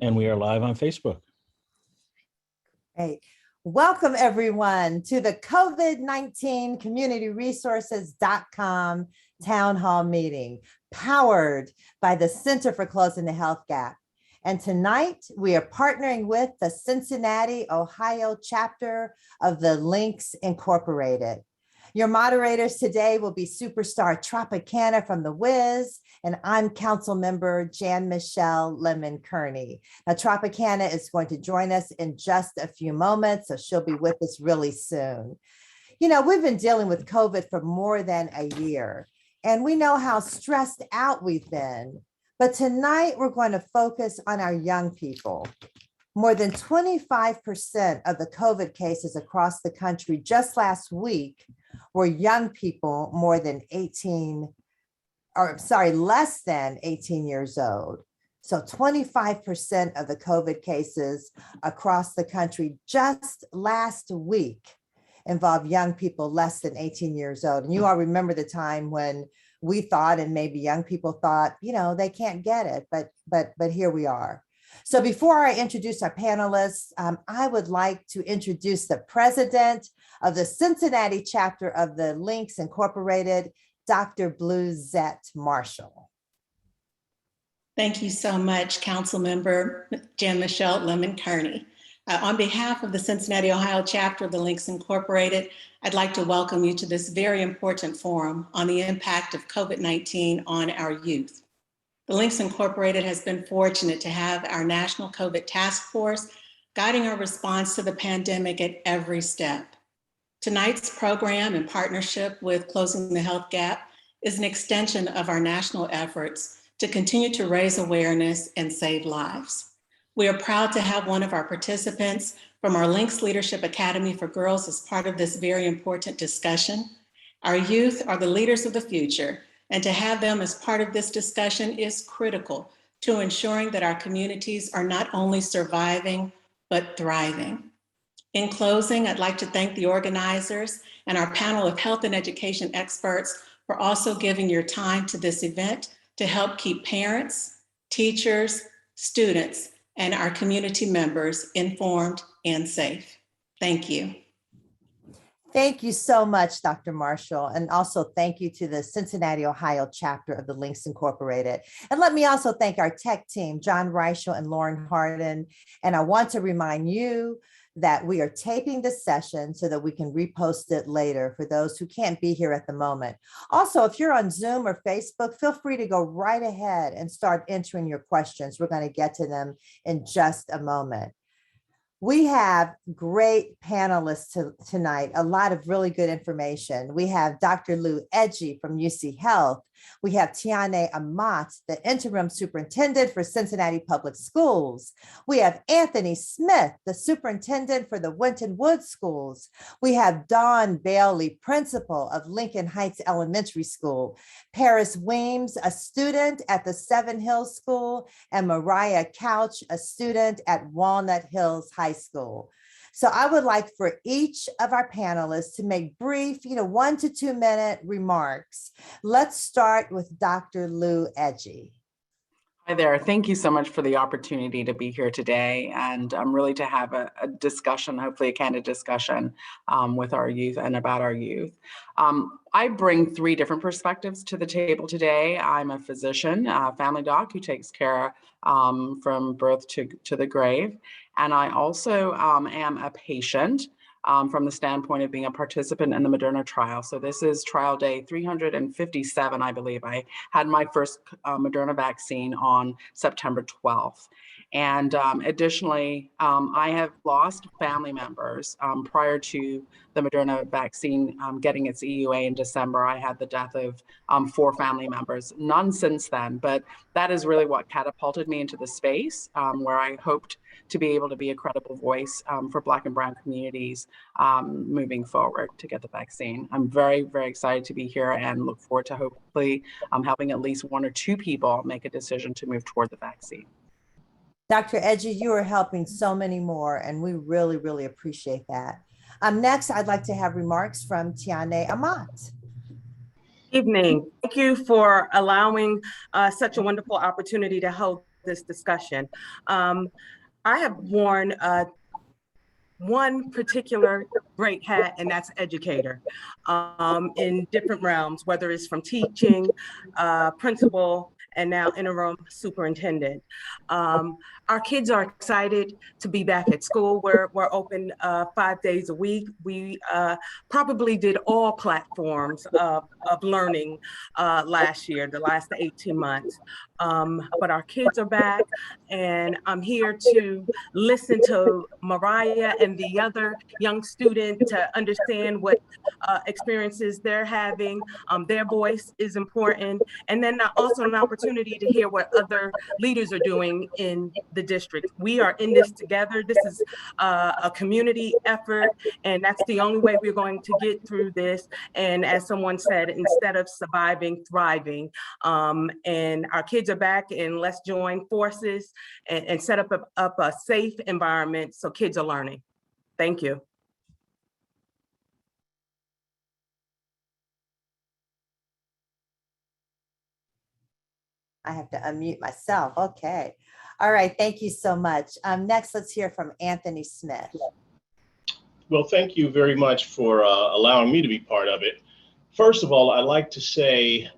And we are live on Facebook. Great. Welcome everyone to the COVID-19 communityresources.com town hall meeting powered by the Center for Closing the Health Gap. And tonight we are partnering with the Cincinnati, Ohio chapter of the Lynx Incorporated. Your moderators today will be superstar Tropicana from the Wiz, and I'm council member Jan Michelle Lemon Kearney. Now, Tropicana is going to join us in just a few moments, so she'll be with us really soon. You know, we've been dealing with COVID for more than a year, and we know how stressed out we've been. But tonight we're going to focus on our young people. More than 25% of the COVID cases across the country just last week were young people less than 18 years old. So 25% of the COVID cases across the country just last week involved young people less than 18 years old. And you all remember the time when we thought, and maybe young people thought, you know, they can't get it, but here we are. So before I introduce our panelists, I would like to introduce the president of the Cincinnati chapter of the Lynx Incorporated, Dr. Bluezette Marshall. Thank you so much, Council Member Jan Michelle Lemon Kearney. On behalf of the Cincinnati, Ohio chapter of the Lynx Incorporated, I'd like to welcome you to this very important forum on the impact of COVID-19 on our youth. The Lynx Incorporated has been fortunate to have our National COVID Task Force guiding our response to the pandemic at every step. Tonight's program, in partnership with Closing the Health Gap, is an extension of our national efforts to continue to raise awareness and save lives. We are proud to have one of our participants from our Lynx Leadership Academy for Girls as part of this very important discussion. Our youth are the leaders of the future, and to have them as part of this discussion is critical to ensuring that our communities are not only surviving, but thriving. In closing, I'd like to thank the organizers and our panel of health and education experts for also giving your time to this event to help keep parents, teachers, students, and our community members informed and safe. Thank you. Thank you so much, Dr. Marshall. And also thank you to the Cincinnati, Ohio chapter of the Lynx Incorporated. And let me also thank our tech team, John Reichel and Lauren Harden. And I want to remind you that we are taping the session so that we can repost it later for those who can't be here at the moment. Also, if you're on Zoom or Facebook, feel free to go right ahead and start entering your questions. We're going to get to them in just a moment. We have great panelists tonight, a lot of really good information. We have Dr. Edgy from UC Health. We have Tiana Ahmed, the interim superintendent for Cincinnati Public Schools. We have Anthony Smith, the superintendent for the Winston Woods schools. We have Dawn Bailey, principal of Lincoln Heights Elementary School. Paris Weems, a student at the Seven Hills School, and Mariah Couch, a student at Walnut Hills High School. So I would like for each of our panelists to make brief, 1 to 2 minute remarks. Let's start with Dr. Edgy. Hi there. Thank you so much for the opportunity to be here today, and really to have a discussion, hopefully a candid discussion with our youth and about our youth. I bring 3 different perspectives to the table today. I'm a physician, a family doc who takes care from birth to the grave. And I also am a patient from the standpoint of being a participant in the Moderna trial. So this is trial day 357, I believe. I had my first Moderna vaccine on September 12th. And additionally, I have lost family members prior to the Moderna vaccine getting its EUA in December. I had the death of 4 family members, none since then, but that is really what catapulted me into the space where I hoped to be able to be a credible voice for Black and Brown communities moving forward to get the vaccine. I'm very, very excited to be here and look forward to hopefully helping at least 1 or 2 people make a decision to move toward the vaccine. Dr. Edgy, you are helping so many more, and we really, really appreciate that. Next, I'd like to have remarks from Tiana Ahmed. Evening. Thank you for allowing such a wonderful opportunity to hold this discussion. I have worn one particular great hat, and that's educator, in different realms, whether it's from teaching, principal, and now interim superintendent. Our kids are excited to be back at school. We're open 5 days a week. We probably did all platforms of learning last year, the last 18 months. But our kids are back, and I'm here to listen to Mariah and the other young student to understand what experiences they're having. Their voice is important. And then also an opportunity to hear what other leaders are doing in the district. We are in this together. This is a community effort, and that's the only way we're going to get through this. And as someone said, instead of surviving, thriving. And our kids are back, and let's join forces and set up a safe environment so kids are learning. Thank you. I have to unmute myself. Okay. All right. Thank you so much. Next, let's hear from Anthony Smith. Well, thank you very much for allowing me to be part of it. First of all, I'd like to say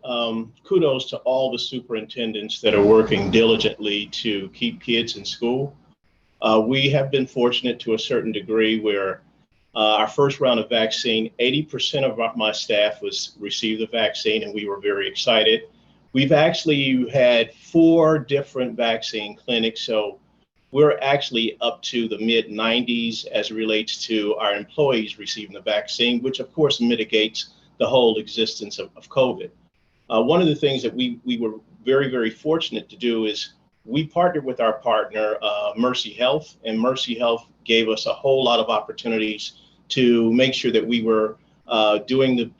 kudos to all the superintendents that are working diligently to keep kids in school. We have been fortunate to a certain degree where our first round of vaccine, 80% of my staff received the vaccine, and we were very excited. We've actually had 4 different vaccine clinics, so we're actually up to the mid-90s as it relates to our employees receiving the vaccine, which of course mitigates the whole existence of COVID. One of the things that we were very, very fortunate to do is we partnered with our partner, Mercy Health, and Mercy Health gave us a whole lot of opportunities to make sure that we were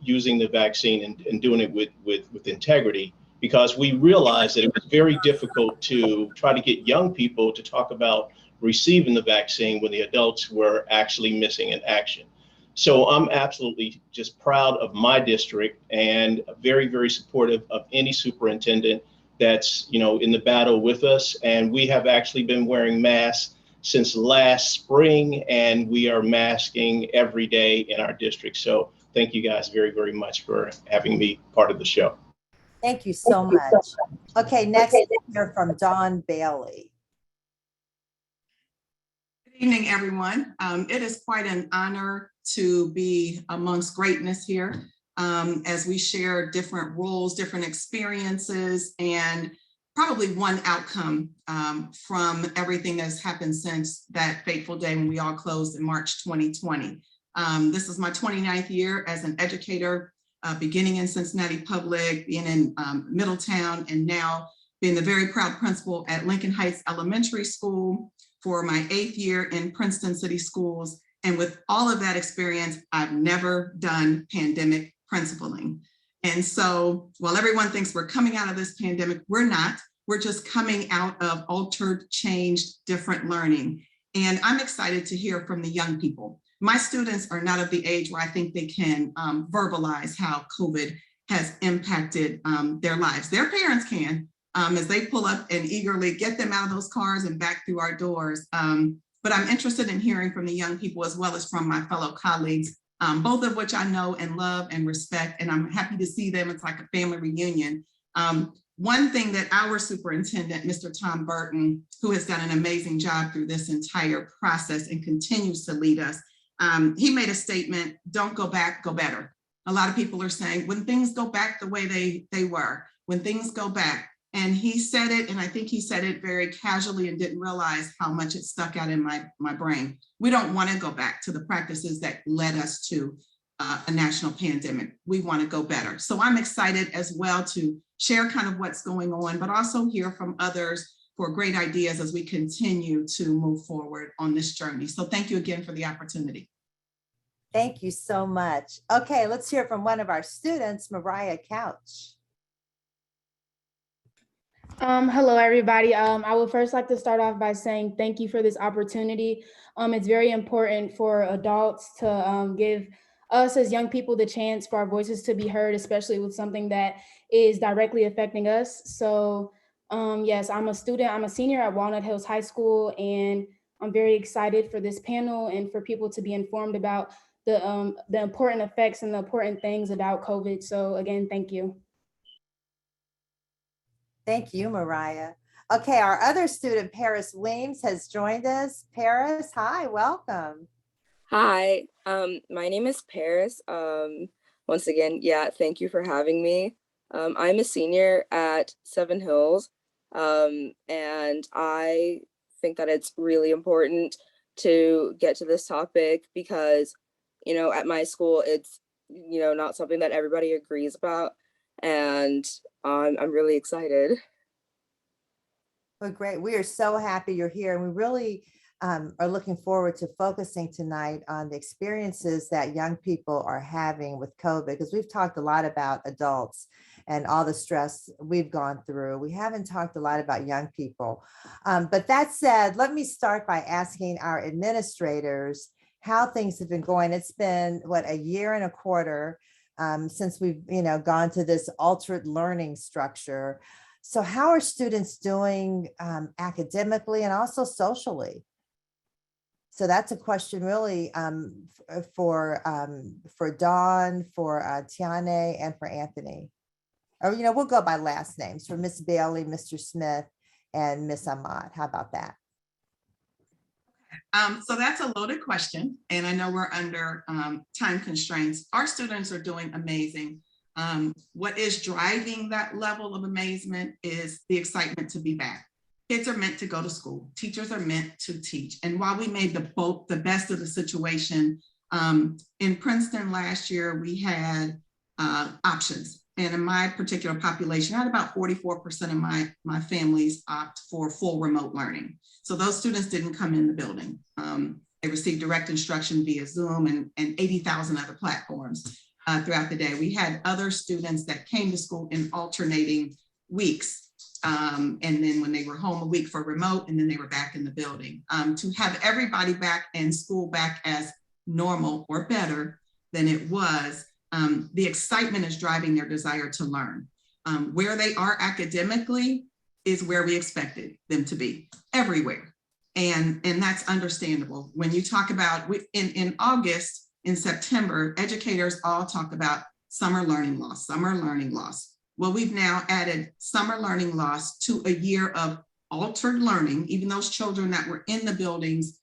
using the vaccine and doing it with integrity, because we realized that it was very difficult to try to get young people to talk about receiving the vaccine when the adults were actually missing in action. So I'm absolutely just proud of my district and very, very supportive of any superintendent that's, in the battle with us. And we have actually been wearing masks since last spring, and we are masking every day in our district. So thank you guys very, very much for having me part of the show. Thank you so much. Okay, next we'll hear from Dawn Bailey. Good evening, everyone. It is quite an honor to be amongst greatness here as we share different roles, different experiences, and probably one outcome from everything that's happened since that fateful day when we all closed in March 2020. This is my 29th year as an educator, beginning in Cincinnati Public, being in Middletown, and now being the very proud principal at Lincoln Heights Elementary School for my 8th year in Princeton City Schools. And with all of that experience, I've never done pandemic principaling. And so while everyone thinks we're coming out of this pandemic, we're not. We're just coming out of altered, changed, different learning. And I'm excited to hear from the young people. My students are not of the age where I think they can verbalize how COVID has impacted their lives. Their parents can, as they pull up and eagerly get them out of those cars and back through our doors. But I'm interested in hearing from the young people as well as from my fellow colleagues, both of which I know and love and respect, and I'm happy to see them. It's like a family reunion. One thing that our superintendent, Mr. Tom Burton, who has done an amazing job through this entire process and continues to lead us, he made a statement, don't go back, go better. A lot of people are saying, when things go back the way they were, when things go back, and he said it, and I think he said it very casually and didn't realize how much it stuck out in my brain. We don't want to go back to the practices that led us to a national pandemic. We want to go better. So I'm excited as well to share kind of what's going on, but also hear from others for great ideas as we continue to move forward on this journey. So thank you again for the opportunity. Thank you so much. Okay, let's hear from one of our students, Mariah Couch. Hello, everybody. I would first like to start off by saying thank you for this opportunity. It's very important for adults to give us as young people the chance for our voices to be heard, especially with something that is directly affecting us. So Yes, I'm a student. I'm a senior at Walnut Hills High School, and I'm very excited for this panel and for people to be informed about the important effects and the important things about COVID. So again, thank you. Thank you, Mariah. Okay, our other student, Paris Weems, has joined us. Paris, hi, welcome. Hi, my name is Paris. Once again, yeah, thank you for having me. I'm a senior at Seven Hills, and I think that it's really important to get to this topic because, at my school, it's, not something that everybody agrees about, and I'm really excited. Well, great. We are so happy you're here, and we really are looking forward to focusing tonight on the experiences that young people are having with COVID, because we've talked a lot about adults and all the stress we've gone through. We haven't talked a lot about young people. But that said, let me start by asking our administrators how things have been going. It's been, what, a year and a quarter since we've gone to this altered learning structure. So how are students doing academically and also socially? So that's a question really for Dawn, for Tianay, and for Anthony. Or, we'll go by last names for Miss Bailey, Mr. Smith, and Miss Amat. How about that? So that's a loaded question, and I know we're under time constraints. Our students are doing amazing. What is driving that level of amazement is the excitement to be back. Kids are meant to go to school. Teachers are meant to teach. And while we made the best of the situation, in Princeton last year, we had options. And in my particular population, I had about 44% of my families opt for full remote learning. So those students didn't come in the building. They received direct instruction via Zoom and 80,000 other platforms throughout the day. We had other students that came to school in alternating weeks. And then when they were home a week for remote, and then they were back in the building. To have everybody back and school back as normal or better than it was, the excitement is driving their desire to learn. Where they are academically is where we expected them to be, everywhere. And that's understandable. When you talk about, in August, in September, educators all talk about summer learning loss, summer learning loss. Well, we've now added summer learning loss to a year of altered learning. Even those children that were in the buildings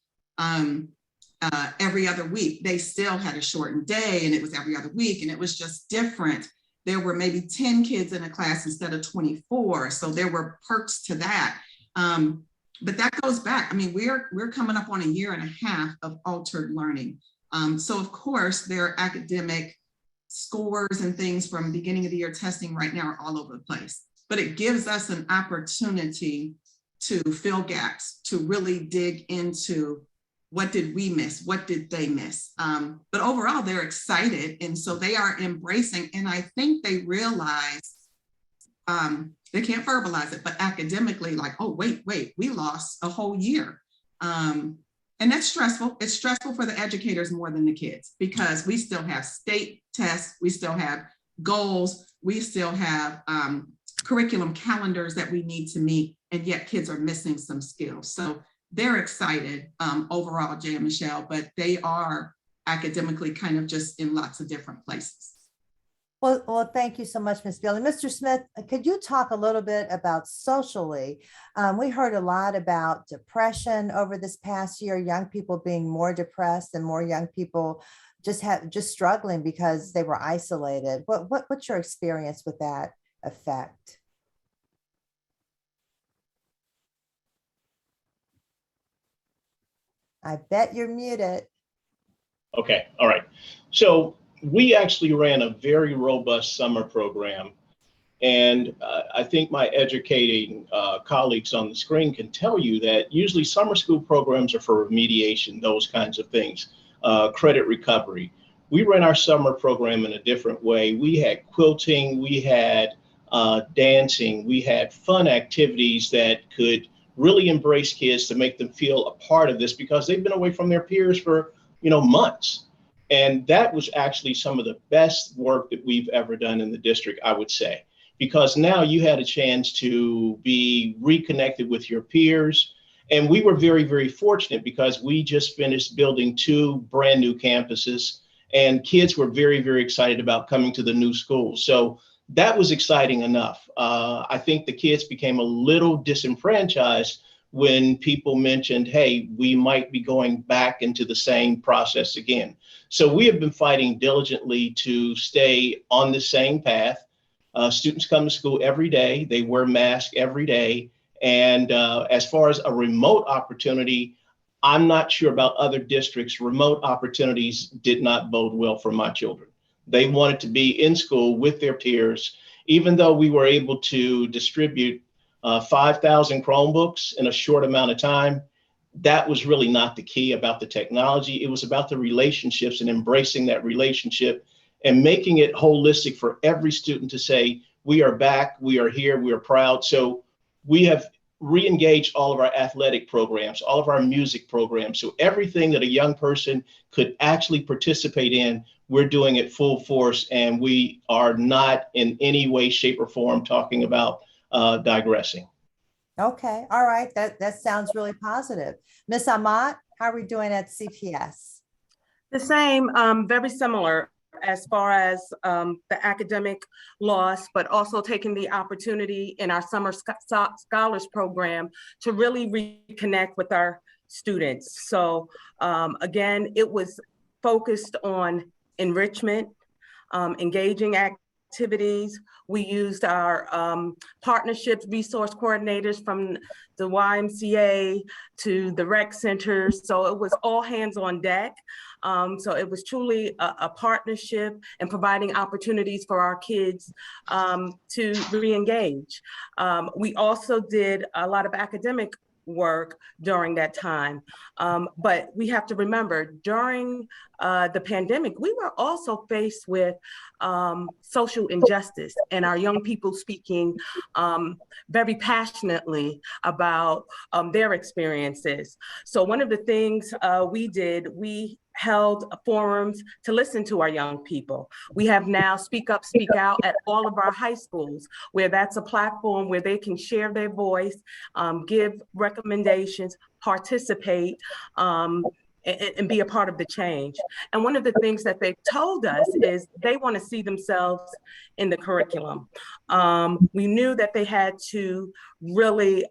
every other week, they still had a shortened day, and it was every other week, and it was just different. There were maybe 10 kids in a class instead of 24. So there were perks to that. But that goes back. I mean, we're coming up on a year and a half of altered learning. So of course, their academic scores and things from beginning of the year testing right now are all over the place. But it gives us an opportunity to fill gaps, to really dig into what did we miss? What did they miss? But overall, they're excited. And so they are embracing, and I think they realize, they can't verbalize it, but academically, like, oh, wait, we lost a whole year. And that's stressful. It's stressful for the educators more than the kids, because we still have state tests, we still have goals, we still have curriculum calendars that we need to meet, and yet kids are missing some skills. So they're excited overall, Jay and Michelle, but they are academically kind of just in lots of different places. Well, thank you so much, Ms. Bailey. Mr. Smith, could you talk a little bit about socially? We heard a lot about depression over this past year, young people being more depressed and more young people just struggling because they were isolated. What's your experience with that effect? I bet you're muted. Okay, all right. So we actually ran a very robust summer program. And I think my educating colleagues on the screen can tell you that usually summer school programs are for remediation, those kinds of things, credit recovery. We ran our summer program in a different way. We had quilting, we had dancing, we had fun activities that could really embrace kids to make them feel a part of this, because they've been away from their peers for months. And that was actually some of the best work that we've ever done in the district, I would say. because now you had a chance to be reconnected with your peers. And we were very, very fortunate because we just finished building 2 brand new campuses, and kids were very, very excited about coming to the new school. So that was exciting enough. I think the kids became a little disenfranchised when people mentioned, hey, we might be going back into the same process again. So we have been fighting diligently to stay on the same path. Students come to school every day. They wear masks every day. And as far as a remote opportunity, I'm not sure about other districts. Remote opportunities did not bode well for my children. They wanted to be in school with their peers, even though we were able to distribute 5,000 Chromebooks in a short amount of time. That was really not the key about the technology. It was about the relationships and embracing that relationship and making it holistic for every student to say, we are back, we are here, we are proud. So we have re-engaged all of our athletic programs, all of our music programs. So everything that a young person could actually participate in, we're doing it full force, and we are not in any way, shape, or form talking about digressing. Okay, all right, that sounds really positive. Ms. Amat, how are we doing at CPS? The same, very similar as far as the academic loss, but also taking the opportunity in our summer scholars program to really reconnect with our students. So again, it was focused on enrichment, engaging activities. We used our partnerships, resource coordinators from the YMCA to the rec centers. So it was all hands on deck. So it was truly a partnership and providing opportunities for our kids to re-engage. We also did a lot of academic work during that time. But we have to remember, during the pandemic, we were also faced with social injustice, and our young people speaking very passionately about their experiences. So one of the things we did, we held forums to listen to our young people. We have now Speak Up, Speak Out at all of our high schools, where that's a platform where they can share their voice, give recommendations, participate, and be a part of the change. And one of the things that they've told us is they want to see themselves in the curriculum. We knew that they had to really,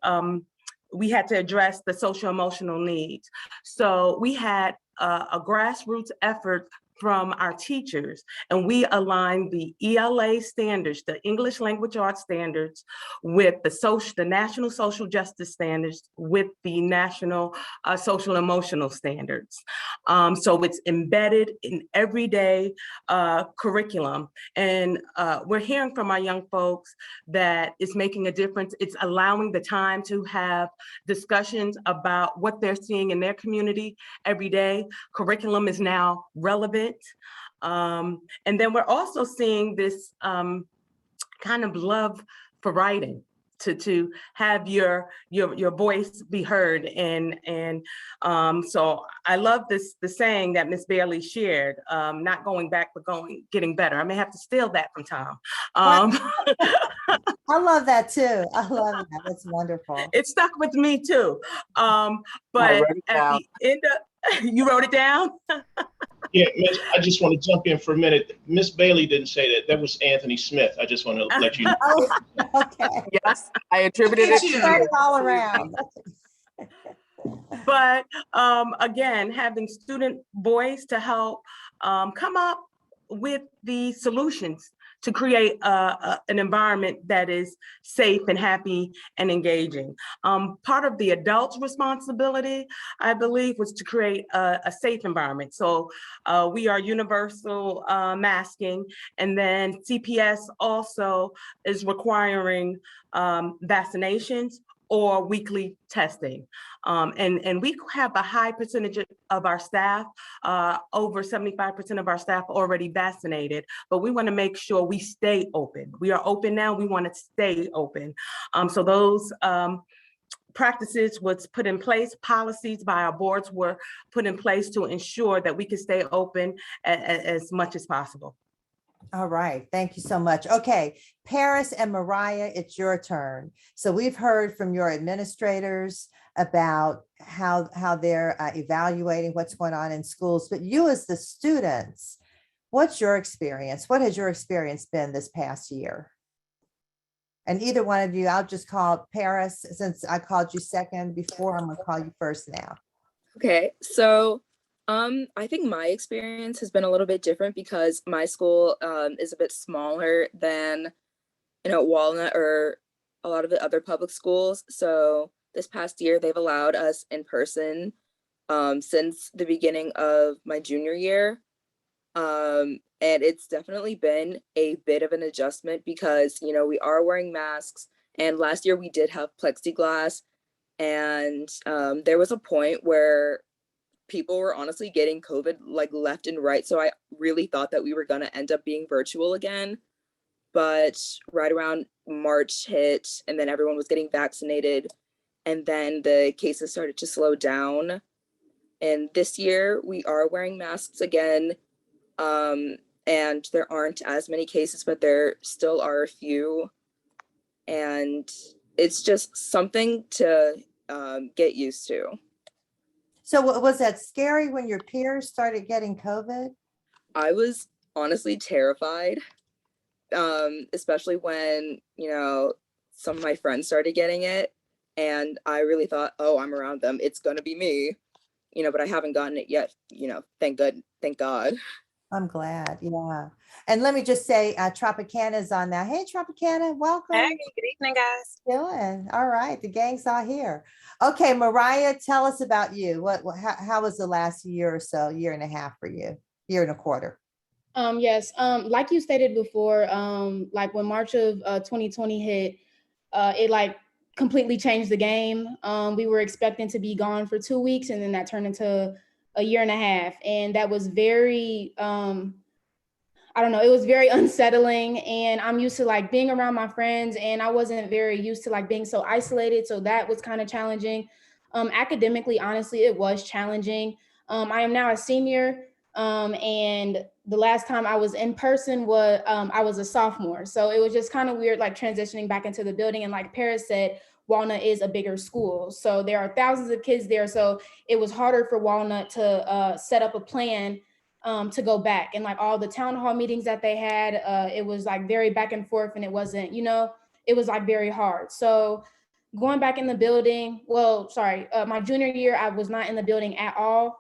we had to address the social emotional needs. So we had a grassroots effort from our teachers, and we aligned the ELA standards, the English Language Arts standards, with the National Social Justice standards, with the National Social Emotional standards. So it's embedded in everyday curriculum. And we're hearing from our young folks that it's making a difference. It's allowing the time to have discussions about what they're seeing in their community every day. Curriculum is now relevant. And then we're also seeing this kind of love for writing, to have your voice be heard. And so I love the saying that Ms. Bailey shared, not going back, but getting better. I may have to steal that from Tom. I love that too. I love that. That's wonderful. It stuck with me too. But at the end of, you wrote it down? Yeah, Miss, I just want to jump in for a minute. Miss Bailey didn't say that. That was Anthony Smith. I just want to let you know. Oh, okay. Yes, I attributed it to Spread you. it all around. But again, having student voice to help come up with the solutions to create an environment that is safe and happy and engaging. Part of the adult's responsibility, I believe, was to create a safe environment. So we are universal masking, and then CPS also is requiring vaccinations or weekly testing. And we have a high percentage of our staff, over 75% of our staff already vaccinated, but we wanna make sure we stay open. We are open now, we wanna stay open. So those practices was put in place, policies by our boards were put in place to ensure that we could stay open as much as possible. All right, thank you so much. Okay, Paris and Mariah, it's your turn. So we've heard from your administrators about how they're evaluating what's going on in schools, but you as the students, what's your experience? What has your experience been this past year? And either one of you, I'll just call Paris, since I called you second before, I'm gonna call you first now. Okay, so I think my experience has been a little bit different because my school is a bit smaller than, Walnut or a lot of the other public schools. So this past year, they've allowed us in person since the beginning of my junior year. And it's definitely been a bit of an adjustment because, we are wearing masks. And last year we did have plexiglass. And there was a point where people were honestly getting COVID like left and right. So I really thought that we were going to end up being virtual again. But right around March hit, and then everyone was getting vaccinated. And then the cases started to slow down. And this year we are wearing masks again. And there aren't as many cases, but there still are a few. And it's just something to get used to. So was that scary when your peers started getting COVID? I was honestly terrified, especially when, some of my friends started getting it. And I really thought, oh, I'm around them, it's going to be me, but I haven't gotten it yet, thank God. I'm glad, yeah. And let me just say, Tropicana is on now. Hey, Tropicana, welcome. Hey, good evening, guys. Doing all right. The gang's all here. Okay, Mariah, tell us about you. How was the last year or so, year and a half for you, year and a quarter? Yes, like you stated before, like when March of 2020 hit, it like completely changed the game. We were expecting to be gone for 2 weeks, and then that turned into a year and a half. And that was very, I don't know, it was very unsettling. And I'm used to like being around my friends, and I wasn't very used to like being so isolated. So that was kind of challenging. Academically, honestly, it was challenging. I am now a senior. And the last time I was in person was, I was a sophomore. So it was just kind of weird, like transitioning back into the building. And like Paris said, Walnut is a bigger school. So there are thousands of kids there. So it was harder for Walnut to set up a plan to go back. And like all the town hall meetings that they had, it was like very back and forth, and it wasn't, it was like very hard. So going back in the building, my junior year, I was not in the building at all.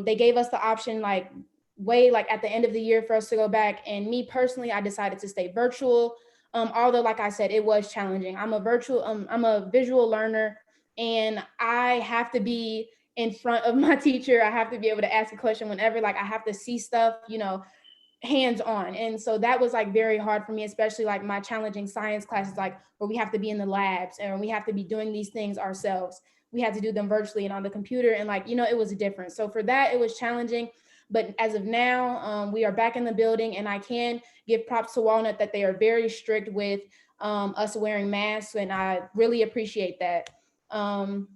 They gave us the option like at the end of the year for us to go back. And me personally, I decided to stay virtual. Although, like I said, it was challenging. I'm a visual learner, and I have to be in front of my teacher. I have to be able to ask a question whenever, like I have to see stuff, hands on. And so that was like very hard for me, especially like my challenging science classes, like where we have to be in the labs and we have to be doing these things ourselves. We had to do them virtually and on the computer, and like, it was different. So for that, it was challenging. But as of now, we are back in the building, and I can give props to Walnut that they are very strict with us wearing masks, and I really appreciate that. And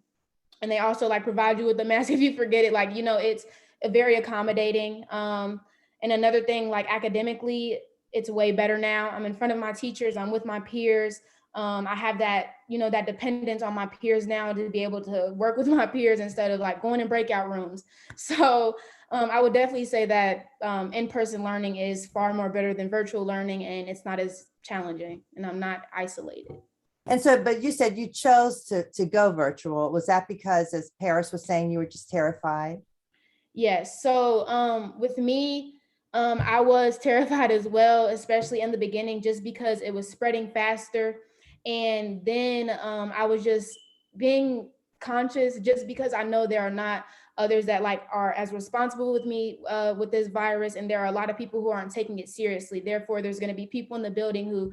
they also like provide you with the mask if you forget it. Like, it's very accommodating. And another thing, like academically, it's way better now. I'm in front of my teachers, I'm with my peers. I have that, that dependence on my peers now to be able to work with my peers instead of like going in breakout rooms. So I would definitely say that in-person learning is far more better than virtual learning, and it's not as challenging, and I'm not isolated. And so, but you said you chose to go virtual. Was that because, as Paris was saying, you were just terrified? Yes. So with me, I was terrified as well, especially in the beginning, just because it was spreading faster. And then I was just being conscious, just because I know there are not others that like are as responsible with me with this virus. And there are a lot of people who aren't taking it seriously. Therefore, there's going to be people in the building who,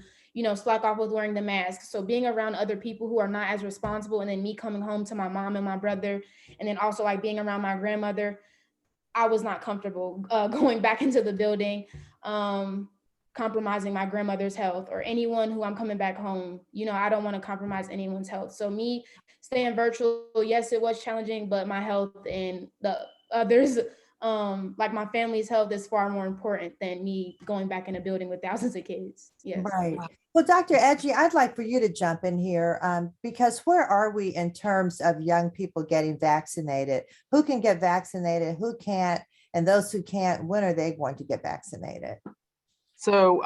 slack off with wearing the mask. So being around other people who are not as responsible, and then me coming home to my mom and my brother, and then also like being around my grandmother, I was not comfortable going back into the building, compromising my grandmother's health or anyone who I'm coming back home. I don't want to compromise anyone's health. So me staying virtual, yes, it was challenging, but my health and the others like my family's health is far more important than me going back in a building with thousands of kids. Yes. Right. Well, Dr. Edgy, I'd like for you to jump in here because where are we in terms of young people getting vaccinated? Who can get vaccinated? Who can't? And those who can't, when are they going to get vaccinated? So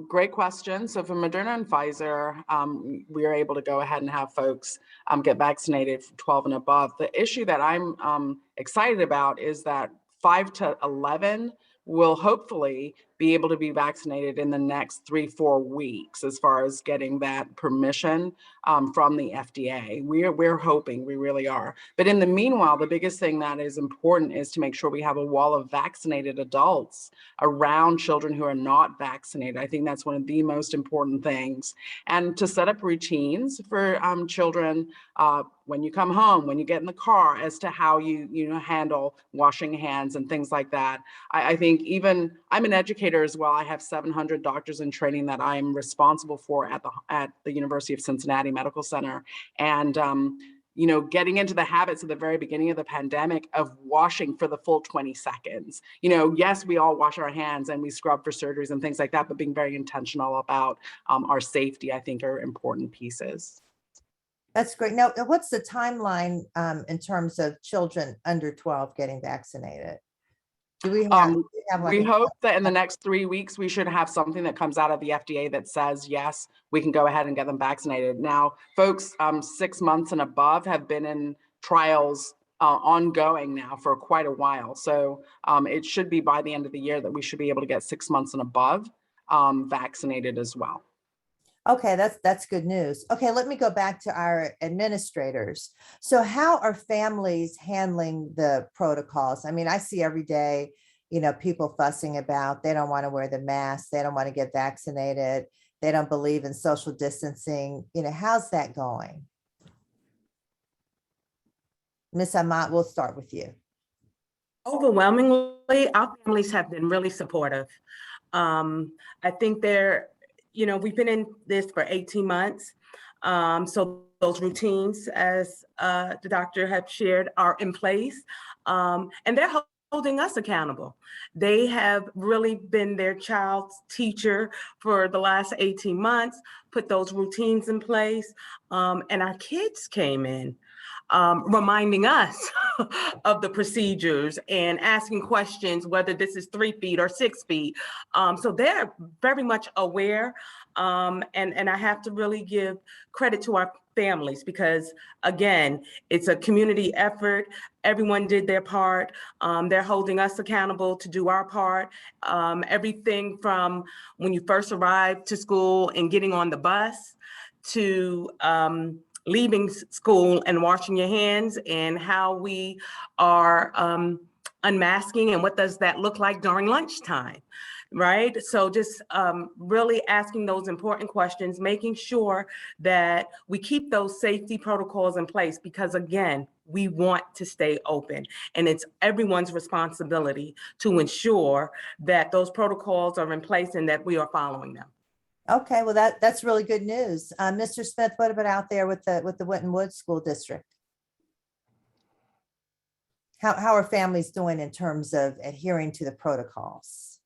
great question. So for Moderna and Pfizer, we are able to go ahead and have folks get vaccinated for 12 and above. The issue that I'm excited about is that 5 to 11 will hopefully be able to be vaccinated in the next 3-4 weeks as far as getting that permission from the FDA. We're hoping, we really are. But in the meanwhile, the biggest thing that is important is to make sure we have a wall of vaccinated adults around children who are not vaccinated. I think that's one of the most important things. And to set up routines for children when you come home, when you get in the car, as to how you handle washing hands and things like that. I think even I'm an educator as well. I have 700 doctors in training that I'm responsible for at the University of Cincinnati Medical Center. And getting into the habits at the very beginning of the pandemic of washing for the full 20 seconds. Yes, we all wash our hands and we scrub for surgeries and things like that, but being very intentional about our safety, I think, are important pieces. That's great. Now, what's the timeline in terms of children under 12 getting vaccinated? Do we we hope that in the next 3 weeks, we should have something that comes out of the FDA that says, yes, we can go ahead and get them vaccinated. Now, folks 6 months and above have been in trials ongoing now for quite a while. So it should be by the end of the year that we should be able to get 6 months and above vaccinated as well. Okay, that's good news. Okay, let me go back to our administrators. So how are families handling the protocols? I mean, I see every day, people fussing about, they don't want to wear the mask, they don't want to get vaccinated, they don't believe in social distancing. How's that going? Ms. Amat, we'll start with you. Overwhelmingly, our families have been really supportive. I think we've been in this for 18 months. So those routines, as the doctor had shared, are in place. And they're holding us accountable. They have really been their child's teacher for the last 18 months, put those routines in place. And our kids came in reminding us of the procedures and asking questions, whether this is 3 feet or 6 feet. So they're very much aware. And I have to really give credit to our families because, again, it's a community effort. Everyone did their part. They're holding us accountable to do our part. Everything from when you first arrive to school and getting on the bus to leaving school and washing your hands, and how we are unmasking and what does that look like during lunchtime, right? So just really asking those important questions, making sure that we keep those safety protocols in place because, again, we want to stay open, and it's everyone's responsibility to ensure that those protocols are in place and that we are following them. Okay, well, that's really good news. Mr. Smith, what about out there with the Winton Woods School District? How are families doing in terms of adhering to the protocols?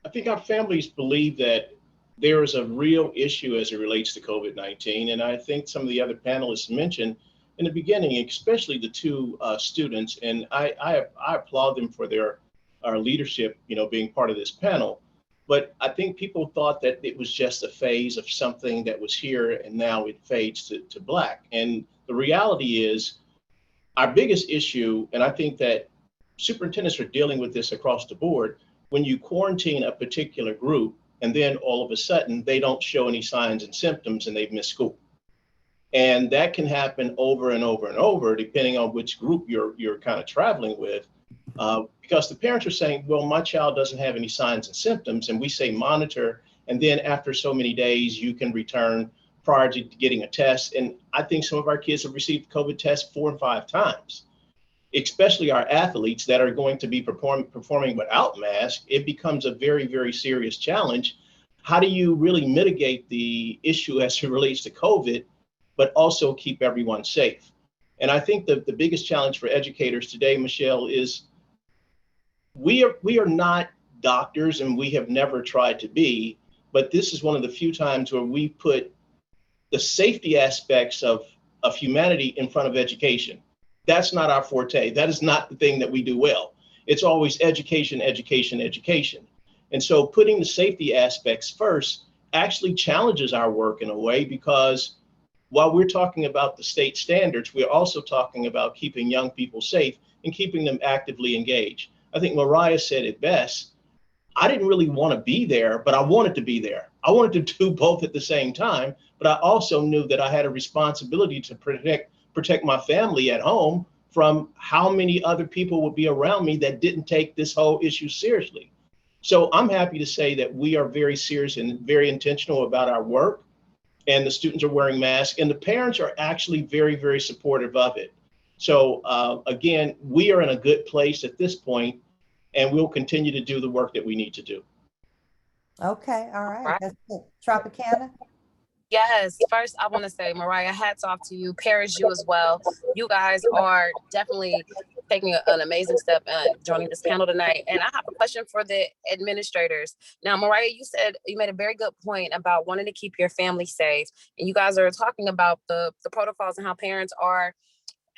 I think our families believe that there is a real issue as it relates to COVID-19. And I think some of the other panelists mentioned in the beginning, especially the two students, and I applaud them for their leadership, being part of this panel. But I think people thought that it was just a phase of something that was here and now it fades to black. And the reality is our biggest issue, and I think that superintendents are dealing with this across the board, when you quarantine a particular group and then all of a sudden they don't show any signs and symptoms and they've missed school. And that can happen over and over and over, depending on which group you're kind of traveling with. Because the parents are saying, well, my child doesn't have any signs and symptoms, and we say monitor, and then after so many days, you can return prior to getting a test. And I think some of our kids have received COVID tests 4 and 5 times, especially our athletes that are going to be performing without masks. It becomes a very, very serious challenge. How do you really mitigate the issue as it relates to COVID, but also keep everyone safe? And I think that the biggest challenge for educators today, Michelle, is we are not doctors, and we have never tried to be, but this is one of the few times where we put the safety aspects of humanity in front of education. That's not our forte. That is not the thing that we do well. It's always education, education, education. And so putting the safety aspects first actually challenges our work in a way, because while we're talking about the state standards, we're also talking about keeping young people safe and keeping them actively engaged. I think Mariah said it best. I didn't really want to be there, but I wanted to be there. I wanted to do both at the same time, but I also knew that I had a responsibility to protect my family at home from how many other people would be around me that didn't take this whole issue seriously. So I'm happy to say that we are very serious and very intentional about our work, and the students are wearing masks, and the parents are actually very, very supportive of it. So again, we are in a good place at this point, and we'll continue to do the work that we need to do. Okay, all right. That's good. Tropicana? Yes, first I want to say, Mariah, hats off to you. Paris, you as well. You guys are definitely taking an amazing step joining this panel tonight. And I have a question for the administrators. Now, Mariah, you said you made a very good point about wanting to keep your family safe. And you guys are talking about the protocols and how parents are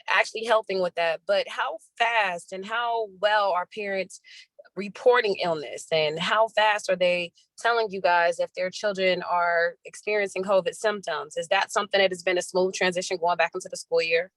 actually helping with that. But how fast and how well are parents reporting illness, and how fast are they telling you guys if their children are experiencing COVID symptoms? Is that something that has been a smooth transition going back into the school year?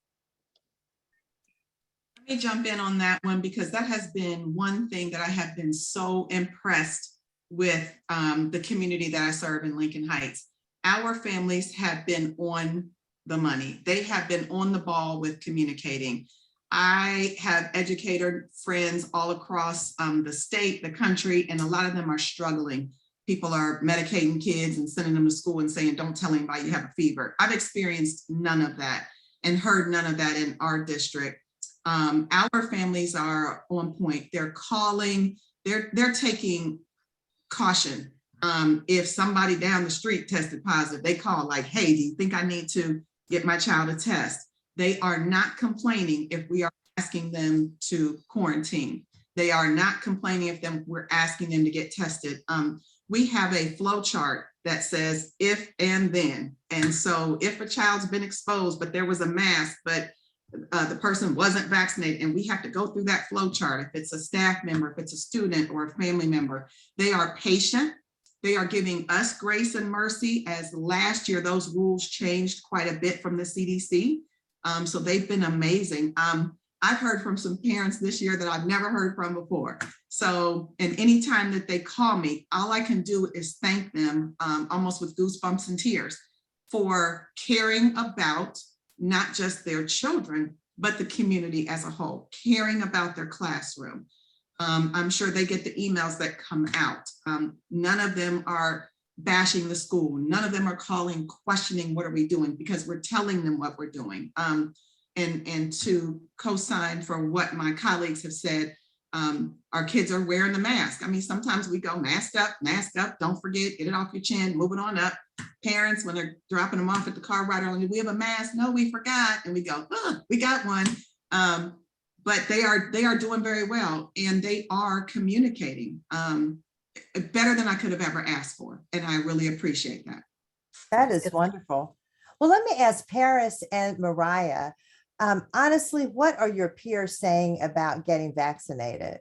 Let me jump in on that one, because that has been one thing that I have been so impressed with the community that I serve in Lincoln Heights. Our families have been on the money. They have been on the ball with communicating. I have educator friends all across the state, the country, and a lot of them are struggling. People are medicating kids and sending them to school and saying, don't tell anybody you have a fever. I've experienced none of that and heard none of that in our district. Our families are on point. They're calling, they're taking caution. If somebody down the street tested positive, they call like, hey, do you think I need to get my child a test? They are not complaining if we are asking them to quarantine. They are not complaining if we're asking them to get tested. We have a flow chart that says if and then. And so if a child's been exposed, but there was a mask, but the person wasn't vaccinated, and we have to go through that flow chart. If it's a staff member, if it's a student or a family member, they are patient. They are giving us grace and mercy, as last year those rules changed quite a bit from the CDC. So they've been amazing. I've heard from some parents this year that I've never heard from before. So, and anytime that they call me, all I can do is thank them, almost with goosebumps and tears, for caring about not just their children, but the community as a whole, caring about their classroom. I'm sure they get the emails that come out. None of them are bashing the school. None of them are calling, questioning what are we doing, because we're telling them what we're doing. And to co-sign for what my colleagues have said, our kids are wearing the mask. I mean, sometimes we go mask up, don't forget, get it off your chin, move it on up. Parents, when they're dropping them off at the car right on, we have a mask? No, we forgot. And we go, oh, we got one. But they are doing very well, and they are communicating better than I could have ever asked for. And I really appreciate that. That is wonderful. Well, let me ask Paris and Mariah, honestly, what are your peers saying about getting vaccinated?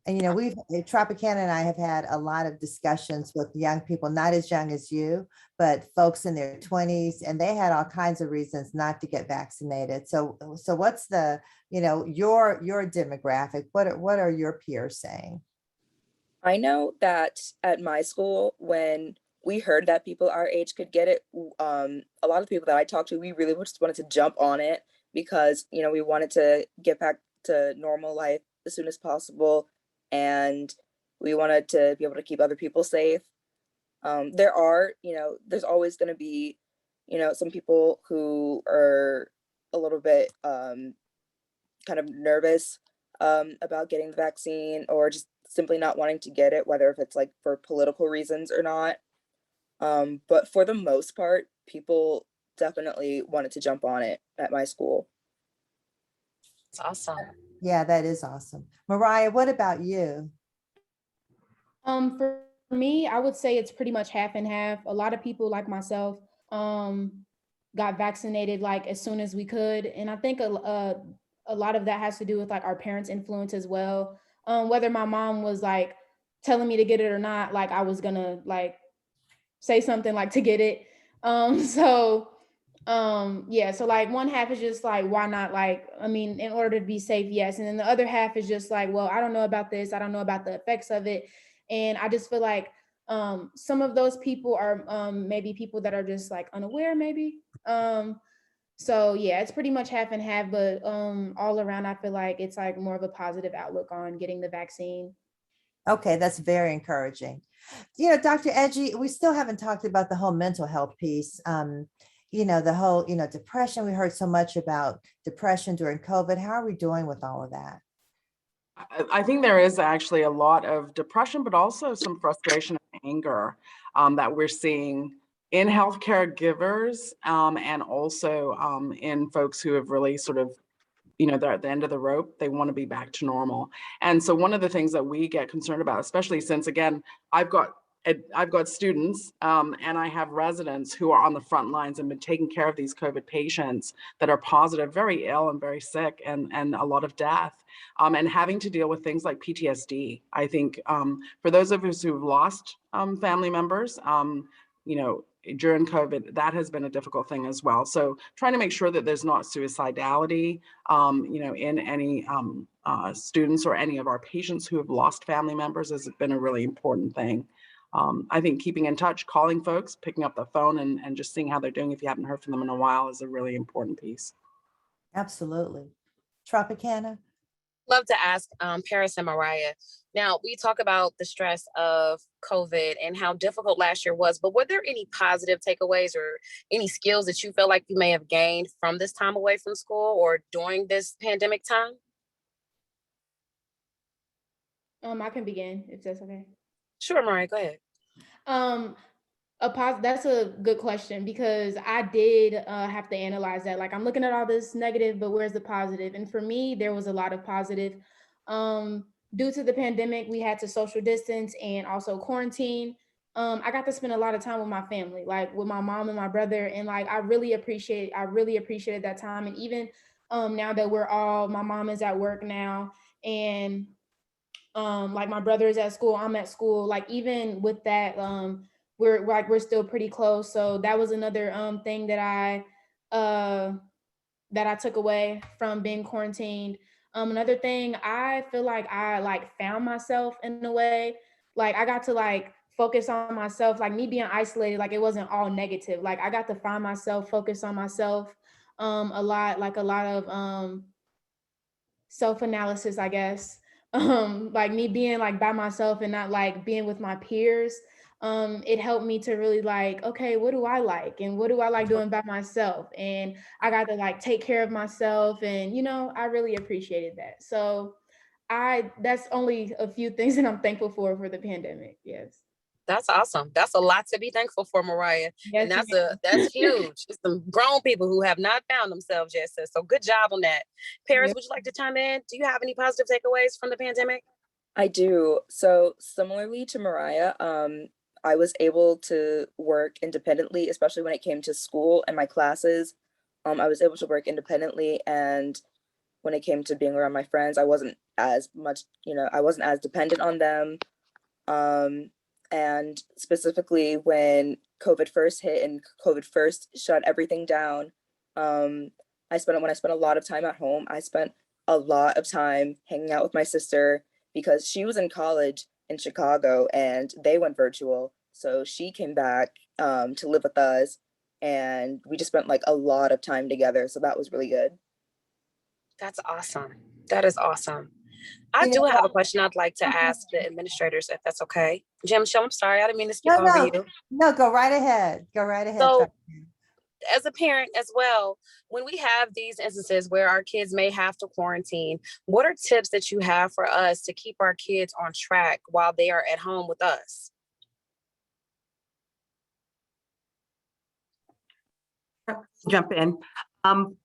And, you know, Tropicana and I have had a lot of discussions with young people, not as young as you, but folks in their 20s, and they had all kinds of reasons not to get vaccinated. So what's the, you know, your demographic? What are your peers saying? I know that at my school, when we heard that people our age could get it, a lot of people that I talked to, we really just wanted to jump on it, because, you know, we wanted to get back to normal life as soon as possible. And we wanted to be able to keep other people safe. There are, you know, there's always going to be, you know, some people who are a little bit kind of nervous about getting the vaccine, or just simply not wanting to get it, whether if it's like for political reasons or not. But for the most part, people definitely wanted to jump on it at my school. It's awesome. Yeah, that is awesome. Mariah, what about you? For me, I would say it's pretty much half and half. A lot of people like myself got vaccinated like as soon as we could, and I think a lot of that has to do with like our parents' influence as well. Whether my mom was like telling me to get it or not, like I was gonna like say something like to get it. Yeah, so like one half is just like, why not? Like, I mean, in order to be safe, yes. And then the other half is just like, well, I don't know about this. I don't know about the effects of it. And I just feel like some of those people are maybe people that are just like unaware, maybe. So yeah, it's pretty much half and half, but all around, I feel like it's like more of a positive outlook on getting the vaccine. Okay, that's very encouraging. You know, Dr. Edgy, we still haven't talked about the whole mental health piece. The whole, depression. We heard so much about depression during COVID. How are we doing with all of that? I think there is actually a lot of depression, but also some frustration and anger that we're seeing in healthcare givers and also in folks who have really sort of, they're at the end of the rope. They want to be back to normal. And so one of the things that we get concerned about, especially since, again, I've got students and I have residents who are on the front lines and been taking care of these COVID patients that are positive, very ill and very sick, and a lot of death, and having to deal with things like PTSD. I think for those of us who've lost family members, during COVID, that has been a difficult thing as well. So trying to make sure that there's not suicidality, in any students or any of our patients who have lost family members has been a really important thing. I think keeping in touch, calling folks, picking up the phone and just seeing how they're doing if you haven't heard from them in a while is a really important piece. Absolutely. Tropicana? Love to ask Paris and Mariah. Now, we talk about the stress of COVID and how difficult last year was, but were there any positive takeaways or any skills that you feel like you may have gained from this time away from school or during this pandemic time? I can begin if that's okay. Sure, Mariah, go ahead. That's a good question because I did have to analyze that. Like I'm looking at all this negative, but where's the positive? And for me, there was a lot of positive. Due to the pandemic, we had to social distance and also quarantine. I got to spend a lot of time with my family, like with my mom and my brother, and like I really appreciated that time. And even now that my mom is at work now, and like my brother is at school, I'm at school. Like even with that, we're still pretty close. So that was another thing that I took away from being quarantined. Another thing, I feel like I found myself in a way. Like I got to like focus on myself. Like me being isolated, like it wasn't all negative. Like I got to find myself, focus on myself a lot of self-analysis, I guess. Like me being like by myself and not like being with my peers. It helped me to really like, okay, what do I like? And what do I like doing by myself? And I got to like take care of myself. And, I really appreciated that. So that's only a few things that I'm thankful for the pandemic. Yes. That's awesome. That's a lot to be thankful for, Mariah. Yes, And that's huge. It's some grown people who have not found themselves yet, sis. So good job on that. Paris, would you like to chime in? Do you have any positive takeaways from the pandemic? I do. So similarly to Mariah, I was able to work independently, especially when it came to school and my classes. I was able to work independently, and when it came to being around my friends, I wasn't as much, I wasn't as dependent on them. And specifically when COVID first hit and COVID first shut everything down, when I spent a lot of time at home, I spent a lot of time hanging out with my sister because she was in college in Chicago and they went virtual. So she came back to live with us, and we just spent like a lot of time together. So that was really good. That's awesome. That is awesome. I do have a question I'd like to ask the administrators, if that's okay. Jim, Michelle, I'm sorry, I didn't mean to speak over you. No, go right ahead. Go right ahead. So, as a parent as well, when we have these instances where our kids may have to quarantine, what are tips that you have for us to keep our kids on track while they are at home with us? jump in.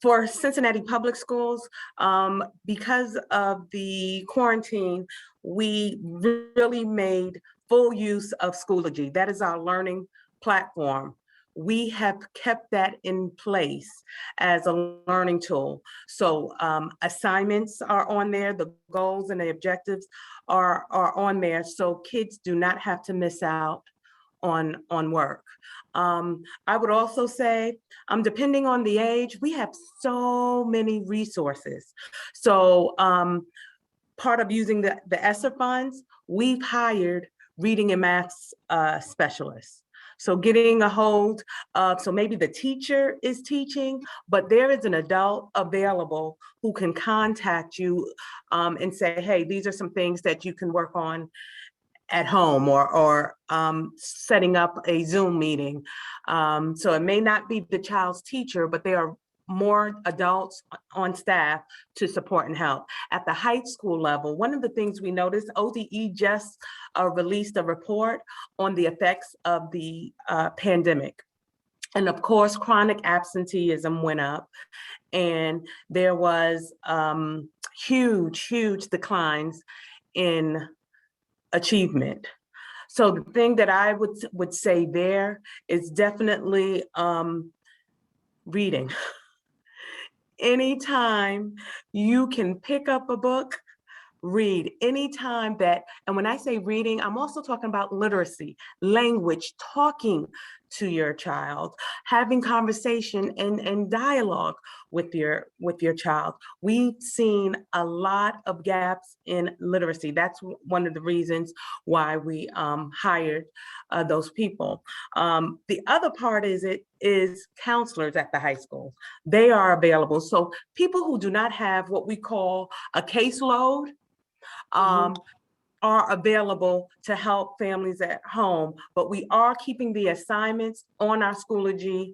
For Cincinnati Public Schools, because of the quarantine, we really made full use of Schoology. That is our learning platform. We have kept that in place as a learning tool. So assignments are on there, the goals and the objectives are on there, so kids do not have to miss out on work. I would also say, depending on the age, we have so many resources. So part of using the ESSER funds, we've hired reading and maths specialists. So getting a hold of, so maybe the teacher is teaching, but there is an adult available who can contact you and say, hey, these are some things that you can work on at home, or setting up a Zoom meeting. So it may not be the child's teacher, but there are more adults on staff to support and help. At the high school level, one of the things we noticed, ODE just released a report on the effects of the pandemic. And of course, chronic absenteeism went up, and there was huge declines in achievement. So the thing that I would say there is definitely reading. Anytime you can pick up a book, read. Anytime that, and when I say reading, I'm also talking about literacy, language, talking to your child, having conversation and dialogue with your child. We've seen a lot of gaps in literacy. That's one of the reasons why we hired those people. The other part is counselors at the high school. They are available. So people who do not have what we call a caseload are available to help families at home, but we are keeping the assignments on our Schoology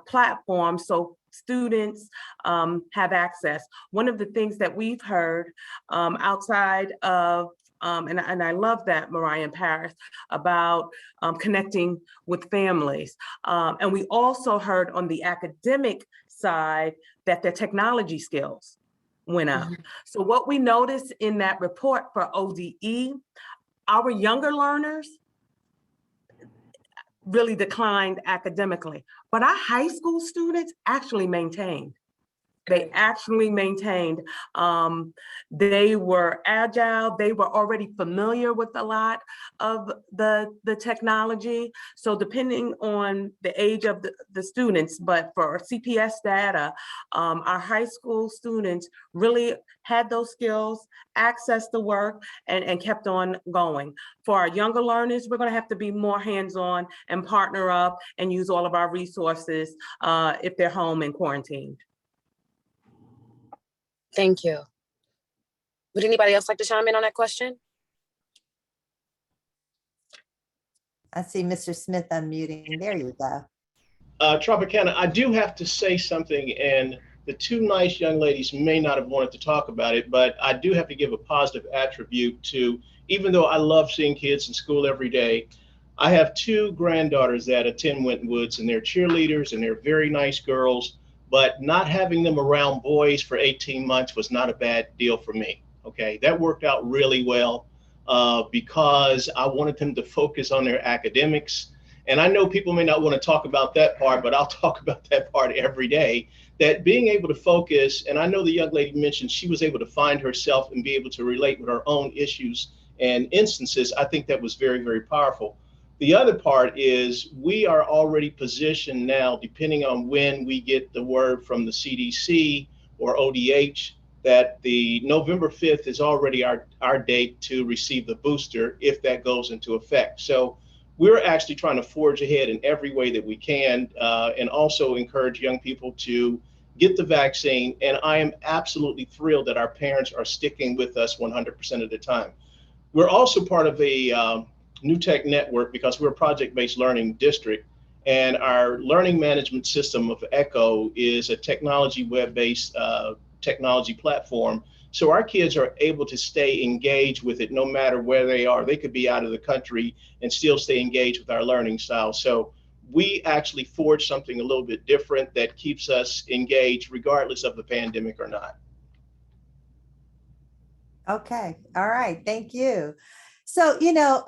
platform so students have access. One of the things that we've heard outside of, and I love that, Mariah and Paris, about connecting with families. And we also heard on the academic side that their technology skills went up. So what we noticed in that report for ODE, our younger learners really declined academically, but our high school students actually maintained. They actually maintained. They were agile. They were already familiar with a lot of the technology. So depending on the age of the students, but for CPS data, our high school students really had those skills, accessed the work, and kept on going. For our younger learners, we're gonna have to be more hands-on and partner up and use all of our resources if they're home and quarantined. Thank you. Would anybody else like to chime in on that question? I see Mr. Smith unmuting. There you go. Tropicana, I do have to say something, and the two nice young ladies may not have wanted to talk about it, but I do have to give a positive attribute to, even though I love seeing kids in school every day, I have two granddaughters that attend Winston Woods, and they're cheerleaders and they're very nice girls. But not having them around boys for 18 months was not a bad deal for me, okay? That worked out really well because I wanted them to focus on their academics. And I know people may not want to talk about that part, but I'll talk about that part every day, that being able to focus, and I know the young lady mentioned she was able to find herself and be able to relate with her own issues and instances. I think that was very, very powerful. The other part is we are already positioned now, depending on when we get the word from the CDC or ODH, that the November 5th is already our date to receive the booster if that goes into effect. So we're actually trying to forge ahead in every way that we can and also encourage young people to get the vaccine. And I am absolutely thrilled that our parents are sticking with us 100% of the time. We're also part of a New Tech Network because we're a project-based learning district, and our learning management system of Eque is a technology web-based technology platform. So our kids are able to stay engaged with it no matter where they are. They could be out of the country and still stay engaged with our learning style. So we actually forged something a little bit different that keeps us engaged regardless of the pandemic or not. Okay, all right, thank you. So, you know,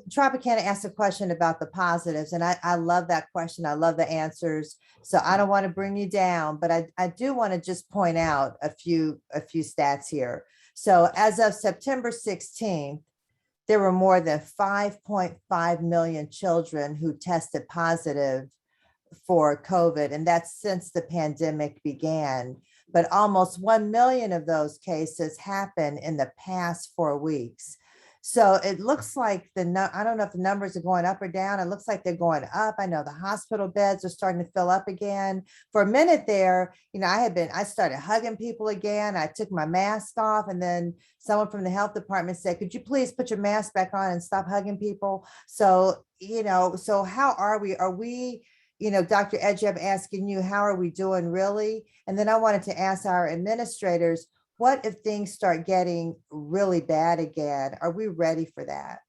Tropicana asked a question about the positives, and I love that question. I love the answers. So I don't want to bring you down, but I do want to just point out a few stats here. So as of September 16th, there were more than 5.5 million children who tested positive for COVID, and that's since the pandemic began. But almost 1 million of those cases happened in the past 4 weeks. So it looks like I don't know if the numbers are going up or down. It looks like they're going up. I know the hospital beds are starting to fill up again. For a minute there, you know, I started hugging people again. I took my mask off, and then someone from the health department said, could you please put your mask back on and stop hugging people? So, you know, so how are we? Are we, you know, Dr. Edje, I'm asking you, how are we doing really? And then I wanted to ask our administrators, what if things start getting really bad again? Are we ready for that?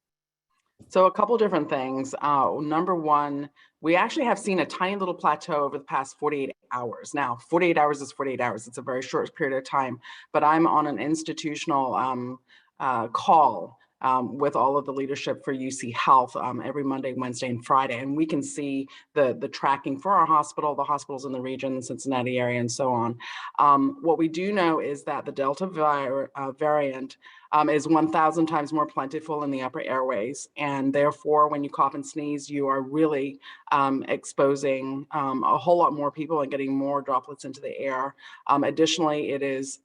So a couple different things. Number one, we actually have seen a tiny little plateau over the past 48 hours. Now, 48 hours is 48 hours. It's a very short period of time, but I'm on an institutional call with all of the leadership for UC Health every Monday, Wednesday, and Friday. And we can see the tracking for our hospital, the hospitals in the region, the Cincinnati area, and so on. What we do know is that the Delta variant is 1,000 times more plentiful in the upper airways. And therefore, when you cough and sneeze, you are really exposing a whole lot more people and getting more droplets into the air. Additionally, it is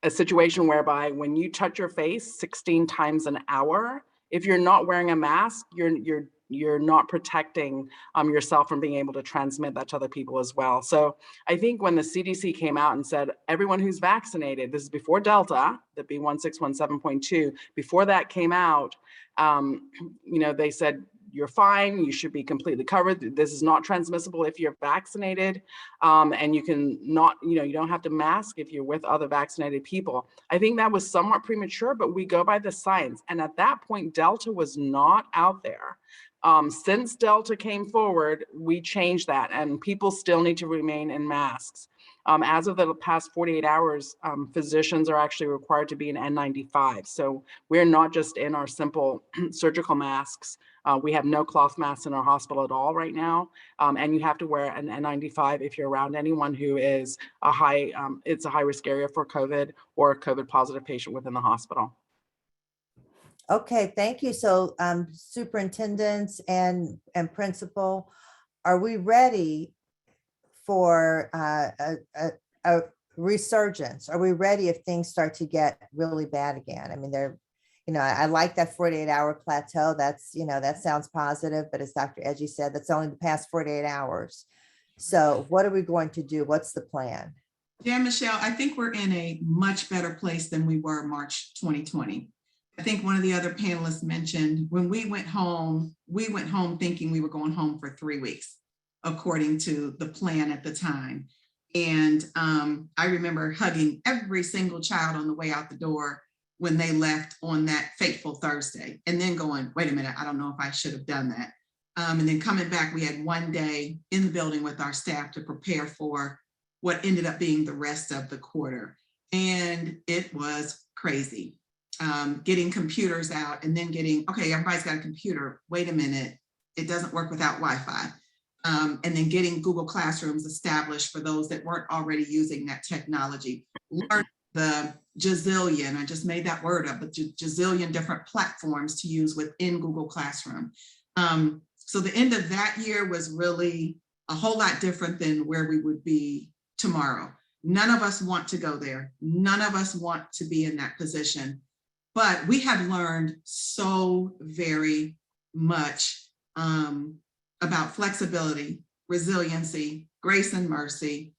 a situation whereby when you touch your face 16 times an hour, if you're not wearing a mask, you're not protecting yourself from being able to transmit that to other people as well. So I think when the CDC came out and said, everyone who's vaccinated, this is before Delta, the B1617.2, before that came out, you know, they said, you're fine, you should be completely covered. This is not transmissible if you're vaccinated, and you can not, you know, you don't have to mask if you're with other vaccinated people. I think that was somewhat premature, but we go by the science. And at that point, Delta was not out there. Since Delta came forward, we changed that, and people still need to remain in masks. As of the past 48 hours, physicians are actually required to be in N95. So we're not just in our simple surgical masks. We have no cloth masks in our hospital at all right now. And you have to wear an N95 if you're around anyone who is it's a high risk area for COVID or a COVID positive patient within the hospital. Okay, thank you. So superintendents and principal, are we ready for a resurgence? Are we ready if things start to get really bad again? I mean, you know, I like that 48-hour plateau. That's, you know, that sounds positive, but as Dr. Edgy said, that's only the past 48 hours. So what are we going to do? What's the plan? Yeah, Michelle, I think we're in a much better place than we were March 2020. I think one of the other panelists mentioned when we went home thinking we were going home for 3 weeks, according to the plan at the time. And I remember hugging every single child on the way out the door when they left on that fateful Thursday, and then going, wait a minute, I don't know if I should have done that. And then coming back, we had 1 day in the building with our staff to prepare for what ended up being the rest of the quarter. And it was crazy. Getting computers out and then getting, okay, everybody's got a computer. Wait a minute, it doesn't work without Wi-Fi. And then getting Google Classrooms established for those that weren't already using that technology. Learn the gazillion, I just made that word up, but gazillion different platforms to use within Google Classroom. So the end of that year was really a whole lot different than where we would be tomorrow. None of us want to go there. None of us want to be in that position. But we have learned so very much about flexibility, resiliency, grace and mercy,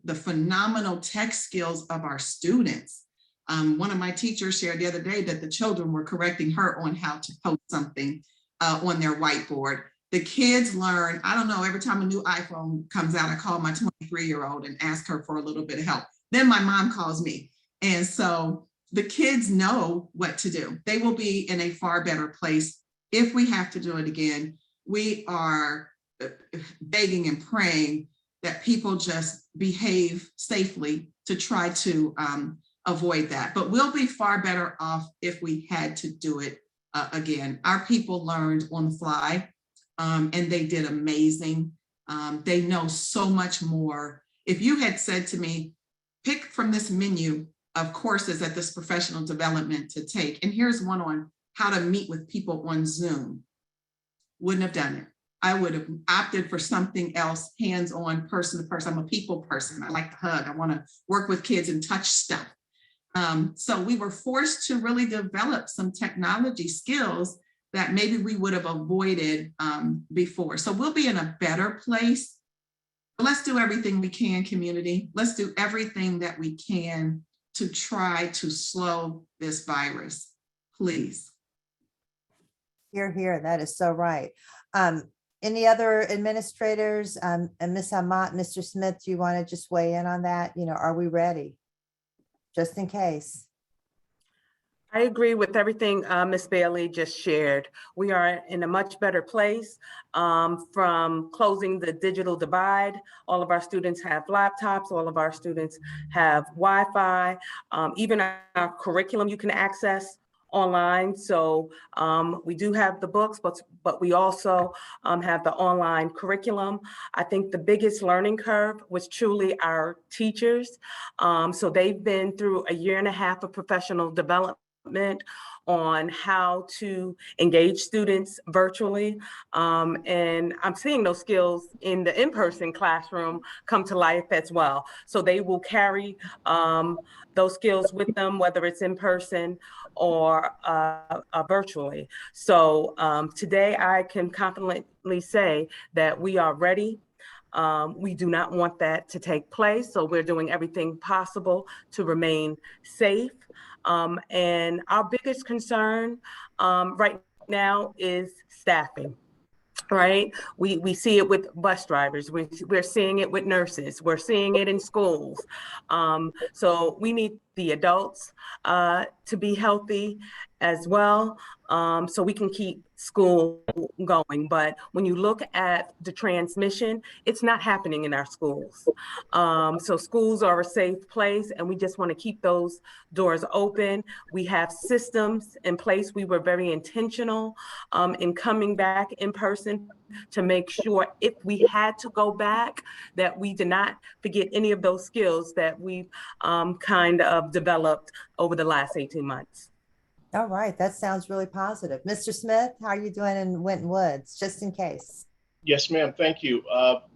the phenomenal tech skills of our students. One of my teachers shared the other day that the children were correcting her on how to post something on their whiteboard. The kids learn, I don't know, every time a new iPhone comes out, I call my 23-year-old and ask her for a little bit of help. Then my mom calls me. And so the kids know what to do. They will be in a far better place if we have to do it again. we are begging and praying that people just behave safely to try to avoid that. But we'll be far better off if we had to do it again. Our people learned on the fly, and they did amazing. They know so much more. If you had said to me, pick from this menu of courses at this professional development to take, and here's one on how to meet with people on Zoom, wouldn't have done it. I would have opted for something else, hands-on, person to person. I'm a people person. I like to hug. I want to work with kids and touch stuff. So we were forced to really develop some technology skills that maybe we would have avoided before. So we'll be in a better place. But let's do everything we can, community. Let's do everything that we can to try to slow this virus, please. Hear, hear. That is so right. Any other administrators, and Ms. Amat, Mr. Smith, do you want to just weigh in on that? You know, are we ready? Just in case. I agree with everything Ms. Bailey just shared. We are in a much better place from closing the digital divide. All of our students have laptops. All of our students have Wi-Fi. Even our curriculum you can access online. So we do have the books, but we also have the online curriculum. I think the biggest learning curve was truly our teachers. So they've been through a year and a half of professional development on how to engage students virtually. And I'm seeing those skills in the in-person classroom come to life as well. So they will carry those skills with them, whether it's in person or virtually. So today I can confidently say that we are ready. We do not want that to take place. So we're doing everything possible to remain safe. And our biggest concern right now is staffing. Right? We see it with bus drivers. We're seeing it with nurses. We're seeing it in schools. So we need the adults to be healthy as well, so we can keep school going. But when you look at the transmission, it's not happening in our schools. So schools are a safe place, and we just want to keep those doors open. We have systems in place. We were very intentional in coming back in person to make sure if we had to go back, that we did not forget any of those skills that we've kind of developed over the last 18 months. All right, that sounds really positive. Mr. Smith, how are you doing in Winton Woods, just in case? Yes, ma'am. Thank you.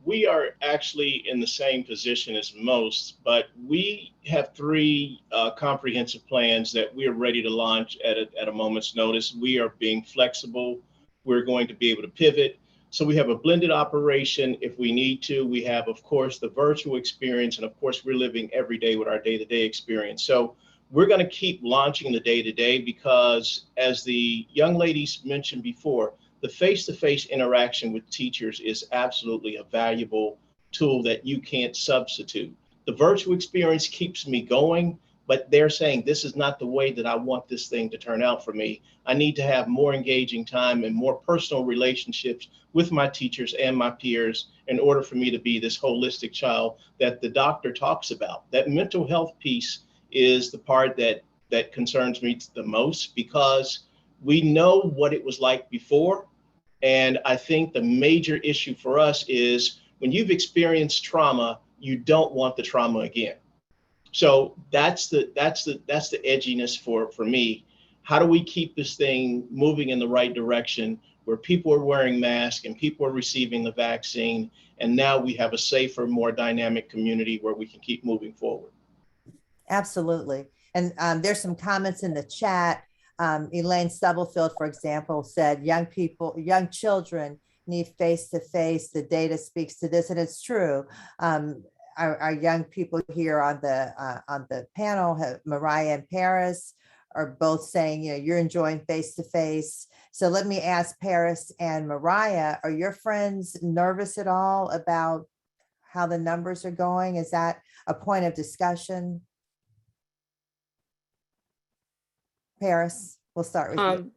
We are actually in the same position as most, but we have three comprehensive plans that we are ready to launch at a moment's notice. We are being flexible. We're going to be able to pivot. So we have a blended operation if we need to. We have, of course, the virtual experience, and of course, we're living every day with our day-to-day experience. So we're going to keep launching the day-to-day because, as the young ladies mentioned before, the face-to-face interaction with teachers is absolutely a valuable tool that you can't substitute. The virtual experience keeps me going, but they're saying this is not the way that I want this thing to turn out for me. I need to have more engaging time and more personal relationships with my teachers and my peers in order for me to be this holistic child that the doctor talks about. That mental health piece is the part that concerns me the most, because we know what it was like before. And I think the major issue for us is when you've experienced trauma, you don't want the trauma again. So that's the edginess for me. How do we keep this thing moving in the right direction where people are wearing masks and people are receiving the vaccine, and now we have a safer, more dynamic community where we can keep moving forward? Absolutely. And there's some comments in the chat. Elaine Stubblefield, for example, said young children need face-to-face. The data speaks to this, and it's true. Our young people here on the panel, Mariah and Paris, are both saying, you know, you're enjoying face-to-face. So let me ask Paris and Mariah, are your friends nervous at all about how the numbers are going? Is that a point of discussion? Paris, we'll start with you.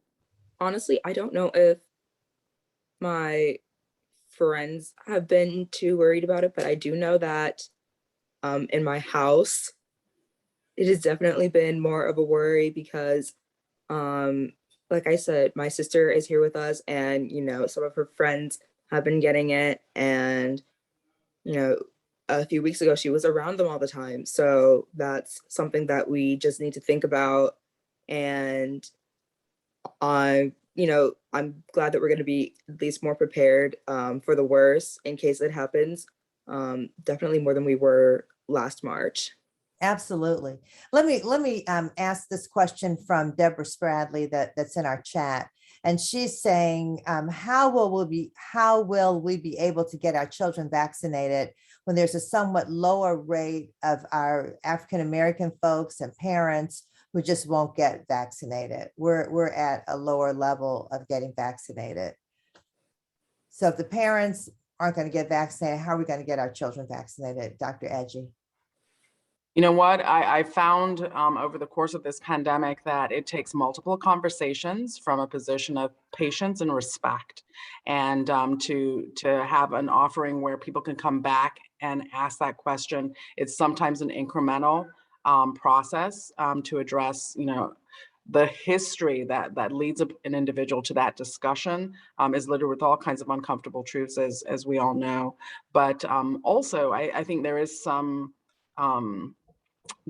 Honestly, I don't know if my friends have been too worried about it, but I do know that in my house, it has definitely been more of a worry because, like I said, my sister is here with us, and some of her friends have been getting it, and a few weeks ago she was around them all the time. So that's something that we just need to think about, and I'm glad that we're going to be at least more prepared for the worst in case it happens. Definitely more than we were last March. Absolutely. Let me ask this question from Deborah Spradley that's in our chat. And she's saying, how will we be able to get our children vaccinated when there's a somewhat lower rate of our African-American folks and parents who just won't get vaccinated? We're at a lower level of getting vaccinated. So if the parents aren't going to get vaccinated, how are we going to get our children vaccinated, Dr. Edgy? You know what? I found over the course of this pandemic that it takes multiple conversations from a position of patience and respect, and to have an offering where people can come back and ask that question. It's sometimes an incremental process to address, the history that leads an individual to that discussion is littered with all kinds of uncomfortable truths, as we all know. But also, I think there is some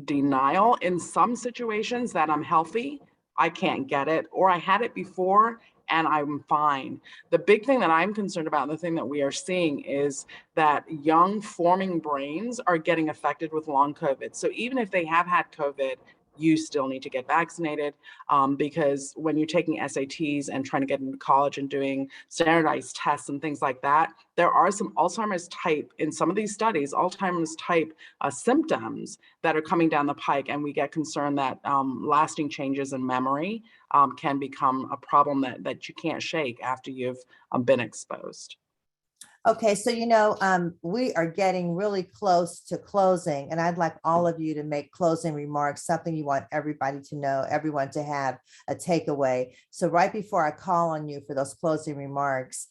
denial in some situations that I'm healthy, I can't get it, or I had it before and I'm fine. The big thing that I'm concerned about, and the thing that we are seeing, is that young forming brains are getting affected with long COVID. So even if they have had COVID, you still need to get vaccinated, because when you're taking SATs and trying to get into college and doing standardized tests and things like that, there are some Alzheimer's type, in some of these studies, Alzheimer's type symptoms that are coming down the pike, and we get concerned that lasting changes in memory can become a problem that you can't shake after you've been exposed. Okay, so we are getting really close to closing, and I'd like all of you to make closing remarks, something you want everybody to know, everyone to have a takeaway. So right before I call on you for those closing remarks,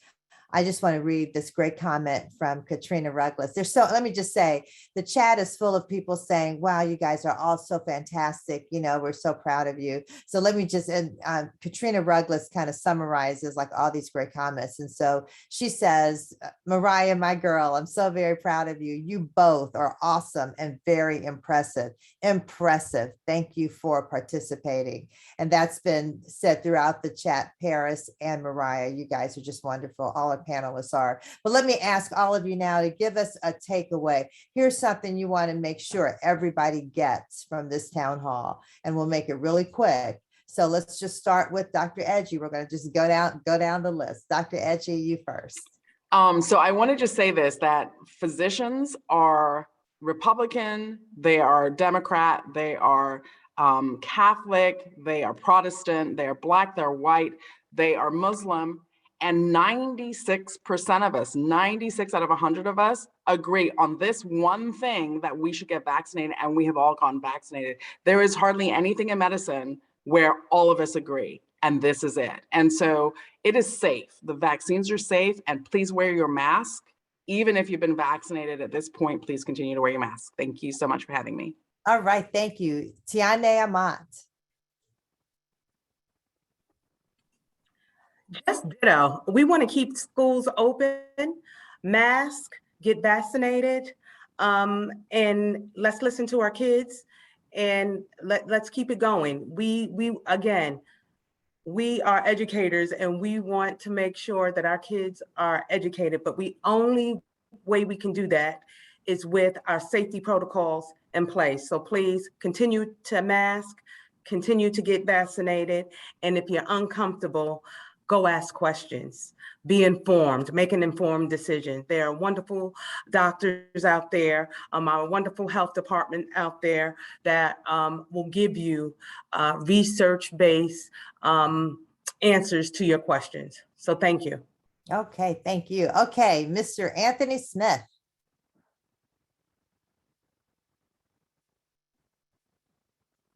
I just want to read this great comment from Katrina Ruggles. Let me just say, the chat is full of people saying, wow, you guys are all so fantastic. We're so proud of you. So let me just, and Katrina Ruggles kind of summarizes like all these great comments. And so she says, Mariah, my girl, I'm so very proud of you. You both are awesome and very impressive. Impressive. Thank you for participating. And that's been said throughout the chat. Paris and Mariah, you guys are just wonderful. All our panelists are. But let me ask all of you now to give us a takeaway. Here's something you want to make sure everybody gets from this town hall, and we'll make it really quick. So let's just start with Dr. Edgy. We're going to just go down the list. Dr. Edgy, you first. So I want to just say this, that physicians are Republican, they are Democrat, they are Catholic, they are Protestant, they are Black, they're white, they are Muslim, and 96% of us, 96 out of 100 of us, agree on this one thing, that we should get vaccinated, and we have all gotten vaccinated. There is hardly anything in medicine where all of us agree, and this is it. And so it is safe. The vaccines are safe, and please wear your mask. Even if you've been vaccinated at this point, please continue to wear your mask. Thank you so much for having me. All right, thank you. Tianay Amat. Just ditto. We want to keep schools open, mask, get vaccinated, and let's listen to our kids, and let's keep it going. We are educators, and we want to make sure that our kids are educated, but the only way we can do that is with our safety protocols in place. So please continue to mask, continue to get vaccinated, and if you're uncomfortable, go ask questions, be informed, make an informed decision. There are wonderful doctors out there, our wonderful health department out there that will give you research-based answers to your questions. So thank you. Okay, thank you. Okay, Mr. Anthony Smith.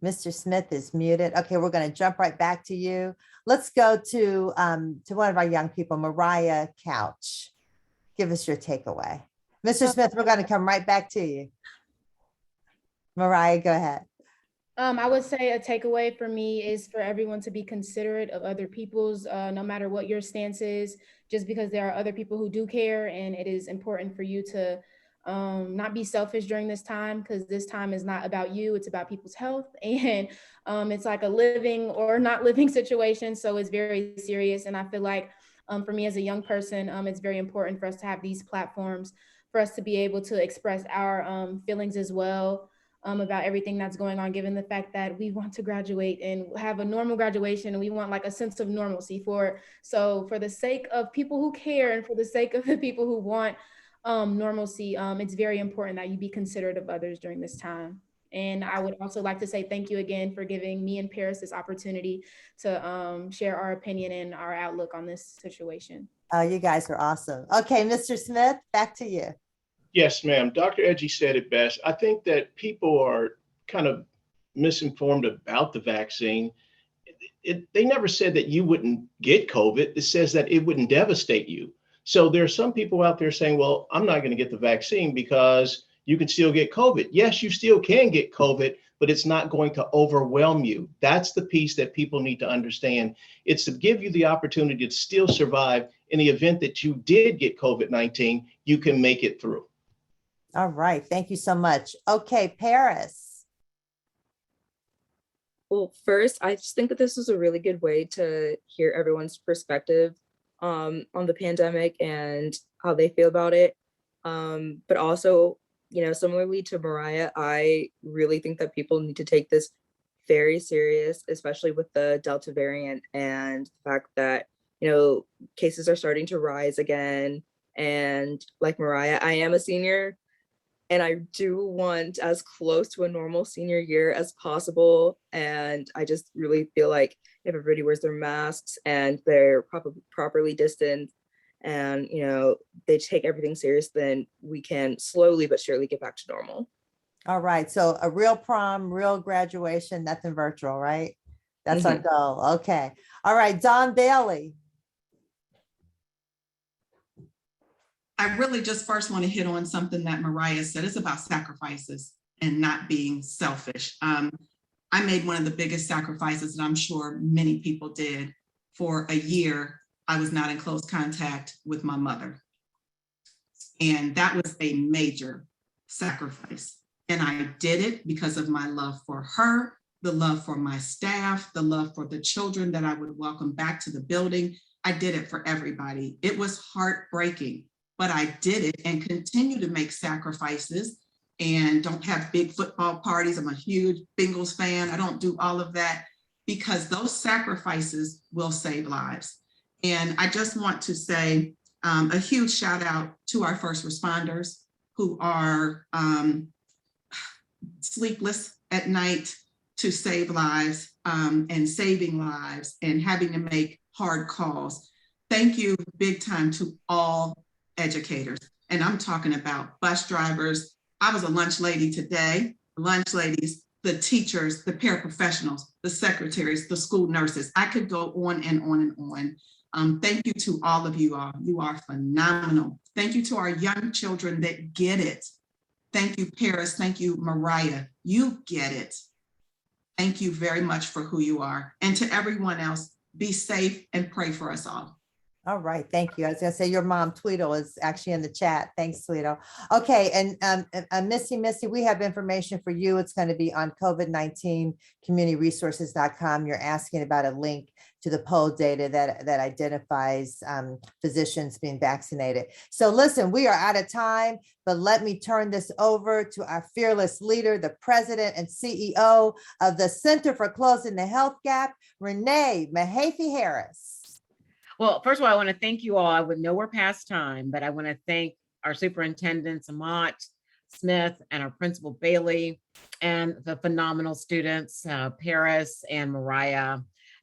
Mr. Smith is muted. Okay, we're going to jump right back to you. Let's go to one of our young people, Mariah Couch. Give us your takeaway. Mr. Smith, we're going to come right back to you. Mariah, go ahead. I would say a takeaway for me is for everyone to be considerate of other people's, no matter what your stance is, just because there are other people who do care, and it is important for you to not be selfish during this time, because this time is not about you, it's about people's health, and it's like a living or not living situation, so it's very serious. And I feel like for me as a young person, it's very important for us to have these platforms for us to be able to express our feelings as well. About everything that's going on, given the fact that we want to graduate and have a normal graduation, and we want like a sense of normalcy for the sake of people who care and for the sake of the people who want normalcy, it's very important that you be considerate of others during this time. And I would also like to say thank you again for giving me and Paris this opportunity to share our opinion and our outlook on this situation. Oh, you guys are awesome. Okay, Mr. Smith, back to you. Yes, ma'am. Dr. Edgy said it best. I think that people are kind of misinformed about the vaccine. They never said that you wouldn't get COVID. It says that it wouldn't devastate you. So there are some people out there saying, well, I'm not going to get the vaccine because you can still get COVID. Yes, you still can get COVID, but it's not going to overwhelm you. That's the piece that people need to understand. It's to give you the opportunity to still survive in the event that you did get COVID-19, you can make it through. All right. Thank you so much. Okay, Paris. Well, first, I just think that this was a really good way to hear everyone's perspective on the pandemic and how they feel about it. But also, similarly to Mariah, I really think that people need to take this very serious, especially with the Delta variant and the fact that, cases are starting to rise again. And like Mariah, I am a senior, and I do want as close to a normal senior year as possible. And I just really feel like if everybody wears their masks and they're properly distanced and, they take everything serious, then we can slowly but surely get back to normal. All right. So a real prom, real graduation, nothing virtual, right? That's our goal. Okay. All right. Don Bailey. I really just first want to hit on something that Mariah said. It's about sacrifices and not being selfish. I made one of the biggest sacrifices that I'm sure many people did. For a year, I was not in close contact with my mother. And that was a major sacrifice. And I did it because of my love for her, the love for my staff, the love for the children that I would welcome back to the building. I did it for everybody. It was heartbreaking. But I did it and continue to make sacrifices and don't have big football parties. I'm a huge Bengals fan. I don't do all of that because those sacrifices will save lives. And I just want to say a huge shout out to our first responders who are sleepless at night to save lives and saving lives and having to make hard calls. Thank you big time to all educators. And I'm talking about bus drivers. I was a lunch lady today, lunch ladies, the teachers, the paraprofessionals, the secretaries, the school nurses. I could go on and on and on. Thank you to all of you all. You are phenomenal. Thank you to our young children that get it. Thank you, Paris. Thank you, Mariah. You get it. Thank you very much for who you are. And to everyone else, be safe and pray for us all. All right. Thank you. I was going to say your mom, Tweedle, is actually in the chat. Thanks, Tweedle. Okay. And Missy, we have information for you. It's going to be on COVID-19communityresources.com. You're asking about a link to the poll data that identifies physicians being vaccinated. So listen, we are out of time, but let me turn this over to our fearless leader, the president and CEO of the Center for Closing the Health Gap, Renee Mahaffey-Harris. Well, first of all, I want to thank you all. I would know we're past time, but I want to thank our superintendents, Amat, Smith, and our principal, Bailey, and the phenomenal students, Paris and Mariah,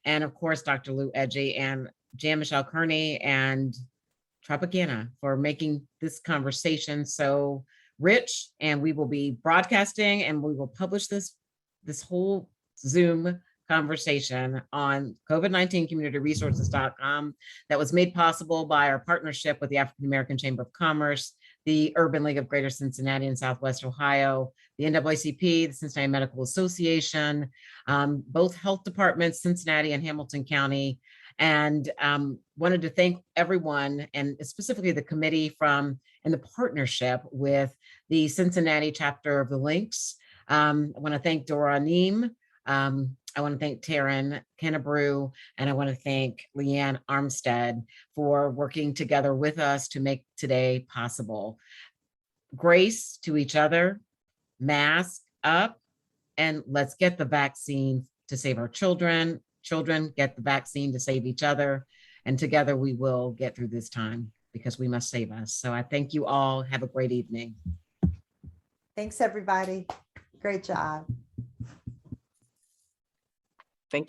and of course, Dr. Lou Edgy and Jan Michelle Kearney and Tropicana for making this conversation so rich. And we will be broadcasting and we will publish this whole Zoom conversation on COVID-19communityresources.com that was made possible by our partnership with the African American Chamber of Commerce, the Urban League of Greater Cincinnati and Southwest Ohio, the NAACP, the Cincinnati Medical Association, both health departments, Cincinnati and Hamilton County, and wanted to thank everyone, and specifically the committee and the partnership with the Cincinnati chapter of the Lynx. I want to thank Dora Neem. I want to thank Taryn Kennebrew, and I want to thank Leanne Armstead for working together with us to make today possible. Grace to each other, mask up, and let's get the vaccine to save our children. Children get the vaccine to save each other, and together we will get through this time because we must save us. So I thank you all. Have a great evening. Thanks, everybody. Great job.